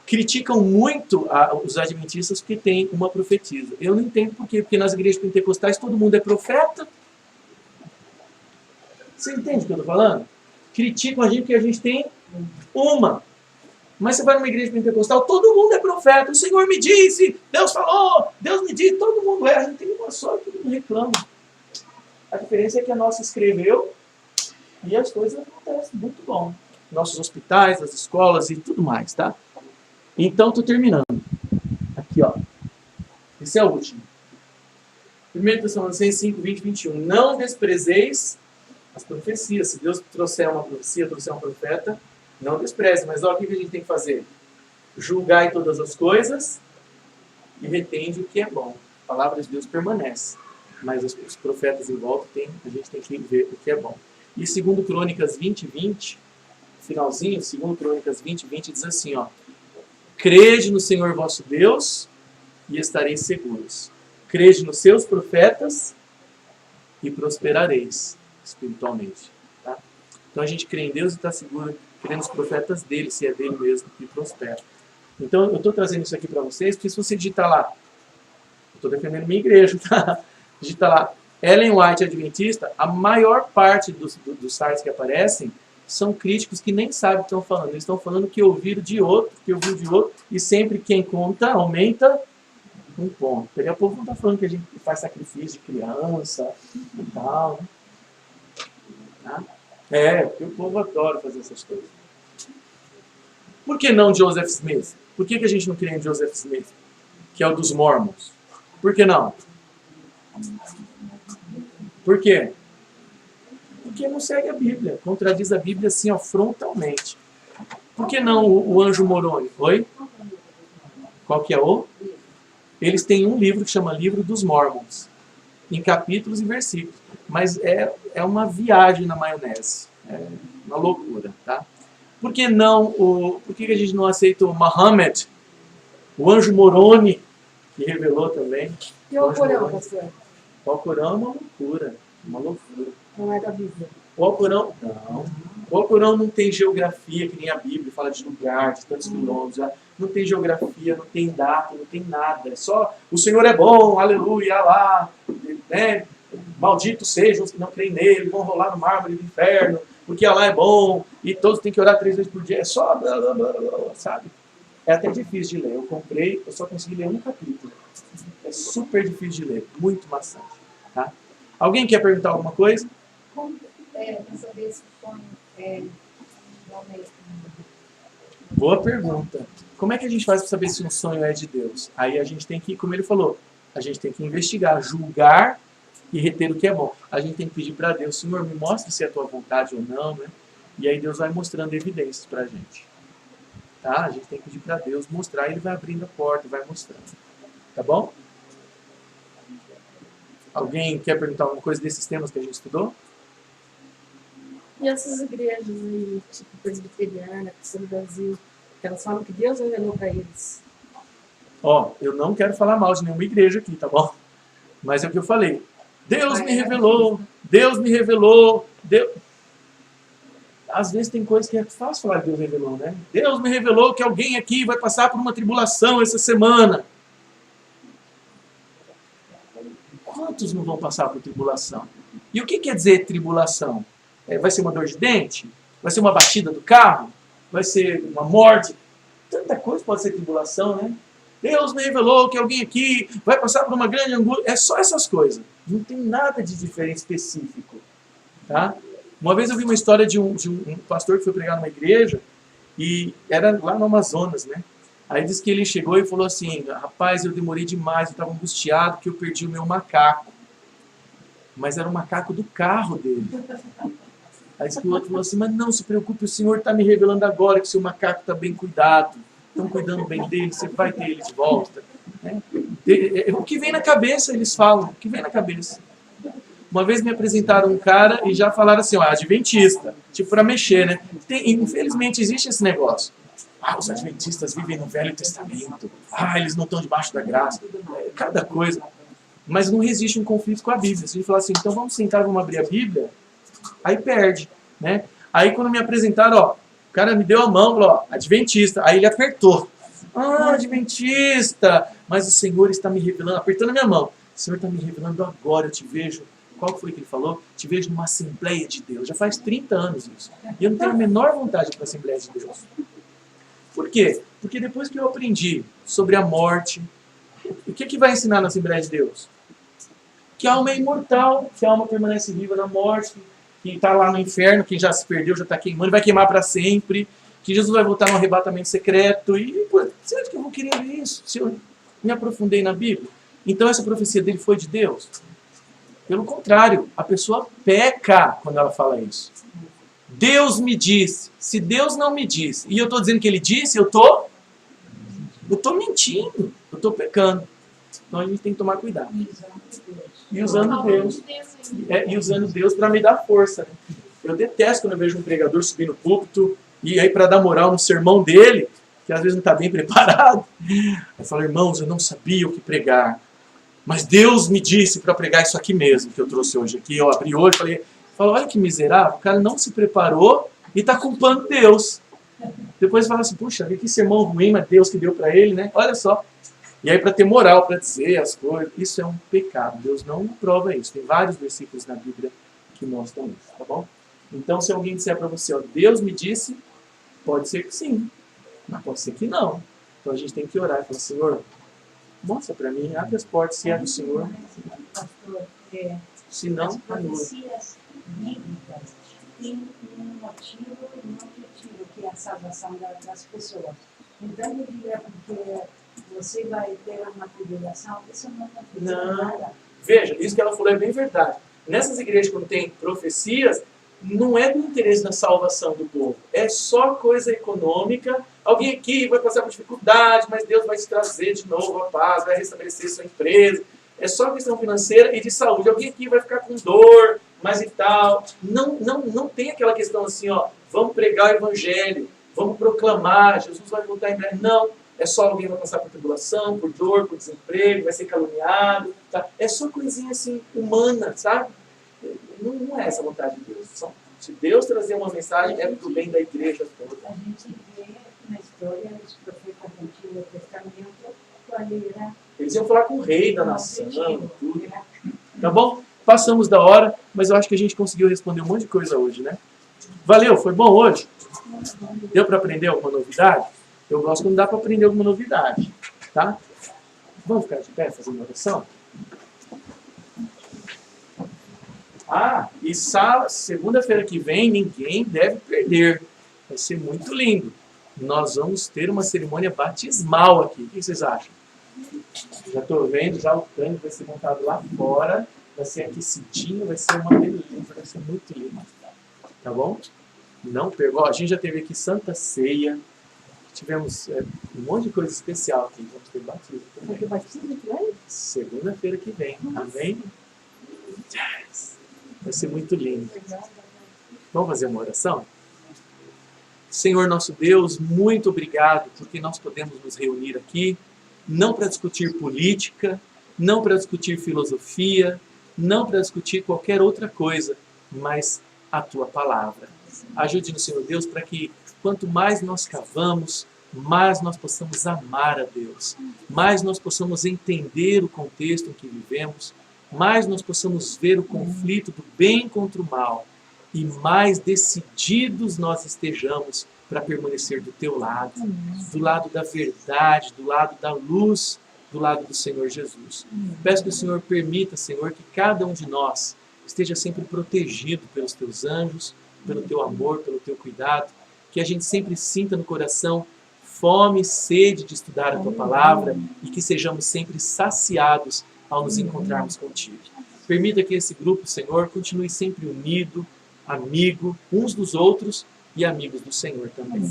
criticam muito os adventistas porque tem uma profetisa. Eu não entendo por quê, porque nas igrejas pentecostais todo mundo é profeta. Você entende o que eu estou falando? Criticam a gente porque a gente tem uma. Mas você vai numa igreja pentecostal, todo mundo é profeta. O Senhor me disse, Deus falou, Deus me disse, todo mundo é. A gente tem uma só e todo mundo reclama. A diferença é que a nossa escreveu e as coisas acontecem muito bom. Nossos hospitais, as escolas e tudo mais, tá? Então, estou terminando. Aqui, ó. Esse é o último. 1 Tessalonicenses 5, 20, 21. Não desprezeis as profecias. Se Deus trouxer uma profecia, trouxer um profeta, não despreze. Mas olha o que a gente tem que fazer. Julgai todas as coisas e retende o que é bom. A palavra de Deus permanece. Mas os profetas em volta, a gente tem que ver o que é bom. E 2 Crônicas 20, 20, finalzinho, 2 Crônicas 20, 20, diz assim, ó. Crede no Senhor vosso Deus e estareis seguros. Crede nos seus profetas e prosperareis espiritualmente. Tá? Então a gente crê em Deus e está seguro, crê nos profetas dele, se é dele mesmo, e prospera. Então eu estou trazendo isso aqui para vocês, porque se você digitar lá, eu estou defendendo minha igreja, tá? Digitar lá, Ellen White Adventista, a maior parte dos sites que aparecem são críticos que nem sabem o que estão falando. Eles estão falando que ouviram de outro, que ouviu de outro, e sempre quem conta aumenta um ponto. Daqui a pouco não está falando que a gente faz sacrifício de criança e tal. Tá? Porque o povo adora fazer essas coisas. Por que não Joseph Smith? Por que a gente não crê em Joseph Smith, que é o dos Mormons? Por que não? Por quê? Porque não segue a Bíblia, contradiz a Bíblia assim, ó, frontalmente. Por que não o Anjo Moroni? Oi? Qual que é o? Eles têm um livro que chama Livro dos Mormons, em capítulos e versículos. Mas é uma viagem na maionese, é uma loucura, tá? Por que não por que a gente não aceita o Muhammad, o Anjo Moroni, que revelou também? E o Alcorão, pastor? O Alcorão é uma loucura, uma loucura. Não é da Bíblia. O Alcorão, não. O Alcorão não tem geografia, que nem a Bíblia, fala de lugar, de tantos quilômetros. Não tem geografia, não tem data, não tem nada. É só, o Senhor é bom, aleluia, Alá, né? Malditos sejam os que não creem nele, vão rolar no mármore do inferno, porque Alá é bom, e todos têm que orar 3 vezes por dia. É só, blá, blá, blá, blá, sabe? É até difícil de ler. Eu comprei, eu só consegui ler um capítulo. É super difícil de ler, muito maçante. Tá? Alguém quer perguntar alguma coisa? Como para saber se o sonho é realmente? Boa pergunta. Como é que a gente faz para saber se um sonho é de Deus? Aí a gente tem que, como ele falou, a gente tem que investigar, julgar e reter o que é bom. A gente tem que pedir para Deus, Senhor, me mostre se é a tua vontade ou não, né? E aí Deus vai mostrando evidências para a gente. Tá? A gente tem que pedir para Deus mostrar, e Ele vai abrindo a porta, vai mostrando. Tá bom? Alguém quer perguntar alguma coisa desses temas que a gente estudou? E essas igrejas aí, tipo presbiteriana, cristã do Brasil, que elas falam que Deus revelou para eles. Ó, eu não quero falar mal de nenhuma igreja aqui, tá bom? Mas é o que eu falei. Deus me revelou, Deus me revelou, Deus... Às vezes tem coisas que é fácil falar que Deus revelou, né? Deus me revelou que alguém aqui vai passar por uma tribulação essa semana. Quantos não vão passar por tribulação? E o que quer dizer tribulação? Vai ser uma dor de dente? Vai ser uma batida do carro? Vai ser uma morte? Tanta coisa pode ser tribulação, né? Deus me revelou que alguém aqui vai passar por uma grande angústia. É só essas coisas. Não tem nada de diferente específico. Tá? Uma vez eu vi uma história de um pastor que foi pregar numa igreja e era lá no Amazonas, né? Aí disse que ele chegou e falou assim, rapaz, eu demorei demais, eu estava angustiado porque eu perdi o meu macaco. Mas era o macaco do carro dele. Aí disse que o outro falou assim, mas não se preocupe, o Senhor está me revelando agora que o seu macaco está bem cuidado. Estão cuidando bem dele, você vai ter ele de volta. Né? O que vem na cabeça, eles falam, o que vem na cabeça. Uma vez me apresentaram um cara e já falaram assim, ó, adventista, tipo para mexer, né? Infelizmente existe esse negócio. Os adventistas vivem no Velho Testamento. Eles não estão debaixo da graça. Cada coisa. Mas não resiste um conflito com a Bíblia. Se a gente falar assim, então vamos sentar, vamos abrir a Bíblia, aí perde, né? Aí quando me apresentaram, ó, o cara me deu a mão, falou, ó, adventista. Aí ele apertou. Ah, adventista! Mas o Senhor está me revelando, apertando a minha mão. O Senhor está me revelando agora, eu te vejo. Qual foi que ele falou? Te vejo numa Assembleia de Deus. Já faz 30 anos isso. E eu não tenho a menor vontade de ir para a Assembleia de Deus. Por quê? Porque depois que eu aprendi sobre a morte, o que vai ensinar na Assembleia de Deus? Que a alma é imortal, que a alma permanece viva na morte, que está lá no inferno, que já se perdeu, já está queimando, vai queimar para sempre, que Jesus vai voltar no arrebatamento secreto. E pô, você acha que eu vou querer ver isso se eu me aprofundei na Bíblia? Então essa profecia dele foi de Deus? Pelo contrário, a pessoa peca quando ela fala isso. Deus me disse. Se Deus não me disse, e eu estou dizendo que ele disse, eu estou mentindo, eu estou pecando. Então a gente tem que tomar cuidado. E usando Deus. E usando Deus para me dar força. Eu detesto quando eu vejo um pregador subir no púlpito e aí para dar moral no sermão dele, que às vezes não está bem preparado. Eu falo, irmãos, eu não sabia o que pregar. Mas Deus me disse para pregar isso aqui mesmo, que eu trouxe hoje aqui. Eu abri o olho e falei, olha que miserável, o cara não se preparou e está culpando Deus. Depois fala assim, puxa, que sermão ruim, mas Deus que deu para ele, né? Olha só. E aí para ter moral para dizer as coisas, isso é um pecado. Deus não prova isso. Tem vários versículos na Bíblia que mostram isso, tá bom? Então se alguém disser para você, ó, Deus me disse, pode ser que sim, mas pode ser que não. Então a gente tem que orar e falar, Senhor, mostra para mim, abre as portas, se é do Senhor. Pastor, Se não, as profecias bíblicas têm um motivo e um objetivo, que é a salvação das pessoas. Então, eu diria porque você vai ter uma tribulação, isso não é nada. Veja, isso que ela falou é bem verdade. Nessas igrejas, quando tem profecias, não é do interesse da salvação do povo. É só coisa econômica. Alguém aqui vai passar por dificuldade, mas Deus vai te trazer de novo a paz, vai restabelecer sua empresa. É só questão financeira e de saúde. Alguém aqui vai ficar com dor, mas e tal. Não tem aquela questão assim, ó, vamos pregar o evangelho, vamos proclamar, Jesus vai voltar em breve. Não. É só alguém vai passar por tribulação, por dor, por desemprego, vai ser caluniado. Tá? É só coisinha assim, humana, sabe? Não é essa a vontade de Deus. Se Deus trazer uma mensagem, é para o bem da igreja toda. A gente vê na história os profetas do Antigo Testamento, qual era... Eles iam falar com o rei da nação, tudo. Tá bom? Passamos da hora, mas eu acho que a gente conseguiu responder um monte de coisa hoje, né? Valeu, foi bom hoje? Deu para aprender alguma novidade? Eu gosto quando dá para aprender alguma novidade, tá? Vamos ficar de pé fazendo oração? Ah, e segunda-feira que vem ninguém deve perder. Vai ser muito lindo. Nós vamos ter uma cerimônia batismal aqui. O que vocês acham? Já estou vendo, já o tanque vai ser montado lá fora. Vai ser aquecidinho, vai ser uma beleza, vai ser muito lindo. Tá bom? Não perca. A gente já teve aqui Santa Ceia. Tivemos um monte de coisa especial aqui. Vamos ter batismo também. Porque batismo que vai? Segunda-feira que vem. Amém? Yes. Vai ser muito lindo. Vamos fazer uma oração? Senhor nosso Deus, muito obrigado porque nós podemos nos reunir aqui, não para discutir política, não para discutir filosofia, não para discutir qualquer outra coisa, mas a Tua Palavra. Ajude-nos, Senhor Deus, para que quanto mais nós cavamos, mais nós possamos amar a Deus, mais nós possamos entender o contexto em que vivemos, mais nós possamos ver o conflito do bem contra o mal e mais decididos nós estejamos para permanecer do Teu lado, do lado da verdade, do lado da luz, do lado do Senhor Jesus. Peço que o Senhor permita, Senhor, que cada um de nós esteja sempre protegido pelos Teus anjos, pelo Teu amor, pelo Teu cuidado, que a gente sempre sinta no coração fome e sede de estudar a Tua Palavra e que sejamos sempre saciados ao nos encontrarmos contigo. Permita que esse grupo, Senhor, continue sempre unido, amigo uns dos outros e amigos do Senhor também.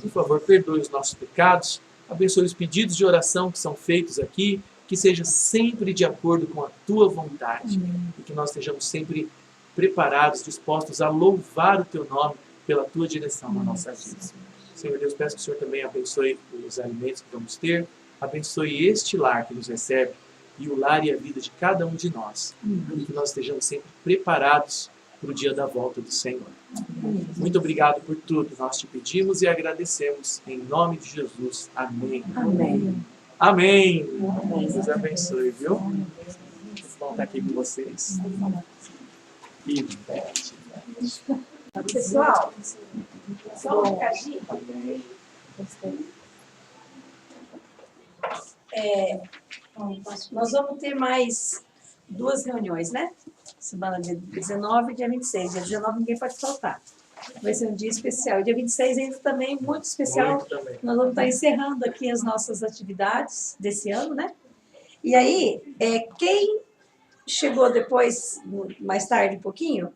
Por favor, perdoe os nossos pecados, abençoe os pedidos de oração que são feitos aqui, que seja sempre de acordo com a Tua vontade e que nós estejamos sempre preparados, dispostos a louvar o Teu nome pela Tua direção na nossa vida. Senhor Deus, peço que o Senhor também abençoe os alimentos que vamos ter, abençoe este lar que nos recebe, e o lar e a vida de cada um de nós. E que nós estejamos sempre preparados para o dia da volta do Senhor. Muito obrigado por tudo. Nós te pedimos e agradecemos em nome de Jesus. Amém. Amém. Amém. Deus abençoe, viu? Muito bom estar aqui com vocês. E Beth. Pessoal, só um recadinho. Nós vamos ter mais 2 reuniões, né? Semana dia 19 e dia 26. Dia 19 ninguém pode faltar. Vai ser um dia especial. E dia 26 ainda também muito especial. Muito também. Nós vamos estar encerrando aqui as nossas atividades desse ano, né? E aí, quem chegou depois, mais tarde um pouquinho,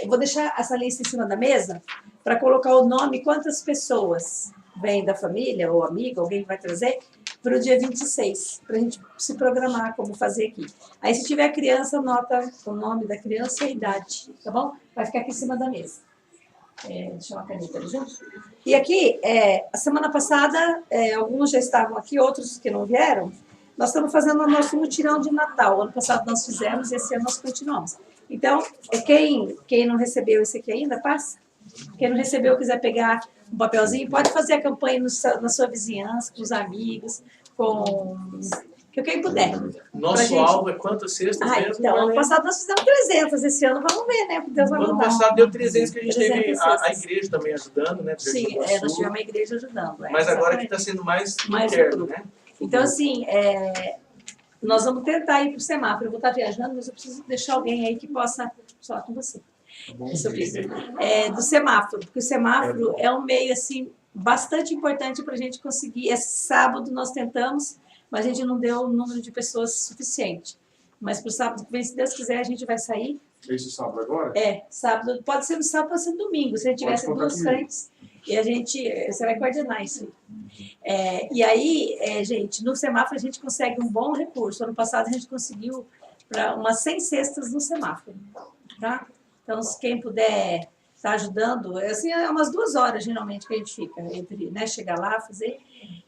vou deixar essa lista em cima da mesa para colocar o nome, quantas pessoas vêm da família ou amigo, alguém vai trazer, para o dia 26, para a gente se programar como fazer aqui. Aí, se tiver criança, anota o nome da criança e a idade, tá bom? Vai ficar aqui em cima da mesa. Deixa eu uma caneta ali junto. E aqui, a semana passada, alguns já estavam aqui, outros que não vieram. Nós estamos fazendo o nosso mutirão de Natal. Ano passado nós fizemos e esse ano nós continuamos. Então, quem não recebeu esse aqui ainda, passa. Quem não recebeu, quiser pegar um papelzinho, pode fazer a campanha na sua vizinhança, com os amigos, com quem puder. Nosso alvo é quantas cestas mesmo? Então, ano passado nós fizemos 300, esse ano vamos ver, né? Deus vai Ano mandar. passado deu 300 que a gente teve a cestas. igreja também ajudando, né? Sim, nós tivemos a igreja ajudando. Mas agora que está sendo mais Mais interno, um né? Então, assim, nós vamos tentar ir para o semáforo. Eu vou estar viajando, mas eu preciso deixar alguém aí que possa falar com você sobre isso. Do semáforo, porque o semáforo é um meio, assim, bastante importante para a gente conseguir. Esse sábado nós tentamos, mas a gente não deu o número de pessoas suficiente. Mas para o sábado que vem, se Deus quiser, a gente vai sair. Esse sábado agora? Sábado. Pode ser no sábado, pode ser no domingo. Se a gente tivesse 2 frentes, e você vai coordenar isso aí. E aí, gente, no semáforo a gente consegue um bom recurso. Ano passado a gente conseguiu para umas 100 cestas no semáforo, tá? Então, se quem puder estar ajudando, assim, é umas 2 horas geralmente que a gente fica entre, né, chegar lá, fazer.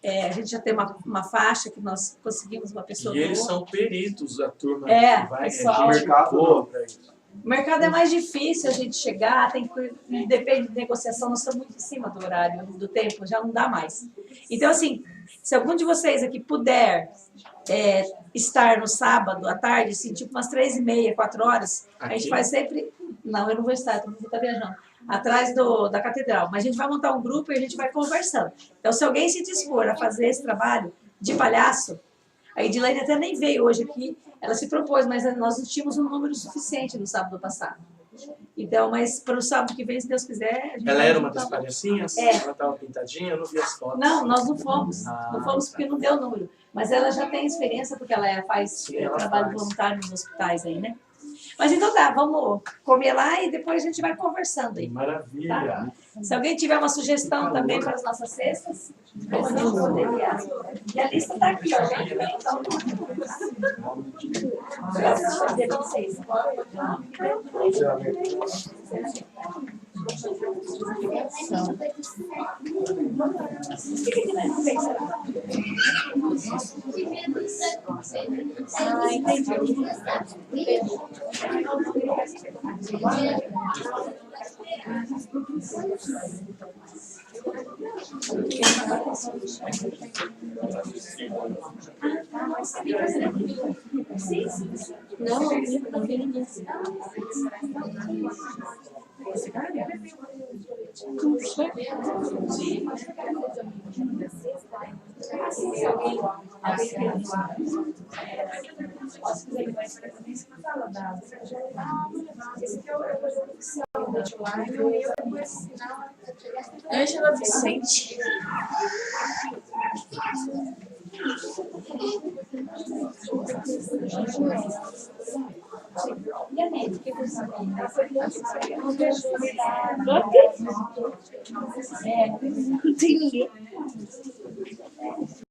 A gente já tem uma faixa que nós conseguimos uma pessoa. E eles são peritos, a turma que vai, pessoal, mercado para isso. O mercado é mais difícil a gente chegar, depende de negociação, nós estamos muito em cima do horário, do tempo, já não dá mais. Então, assim, se algum de vocês aqui puder estar no sábado à tarde, assim, tipo umas 3h30, 4 horas, a gente faz sempre... Não, eu não vou estar, todo mundo está viajando. Atrás da catedral. Mas a gente vai montar um grupo e a gente vai conversando. Então, se alguém se dispor a fazer esse trabalho de palhaço, a Edilene até nem veio hoje aqui, ela se propôs, mas nós não tínhamos um número suficiente no sábado passado. Então, mas para o sábado que vem, se Deus quiser... Ela era uma das palhacinhas? Ela estava pintadinha? Eu não vi as fotos. Não, nós não fomos. Não fomos porque não deu número. Mas ela já tem experiência, porque ela faz trabalho voluntário nos hospitais aí, né? Mas então tá, vamos comer lá e depois a gente vai conversando aí. Maravilha. Tá? Se alguém tiver uma sugestão também para as nossas cestas, a gente poderia. E a lista está aqui, ó, gente. Ângela Vicente. Não tem ninguém.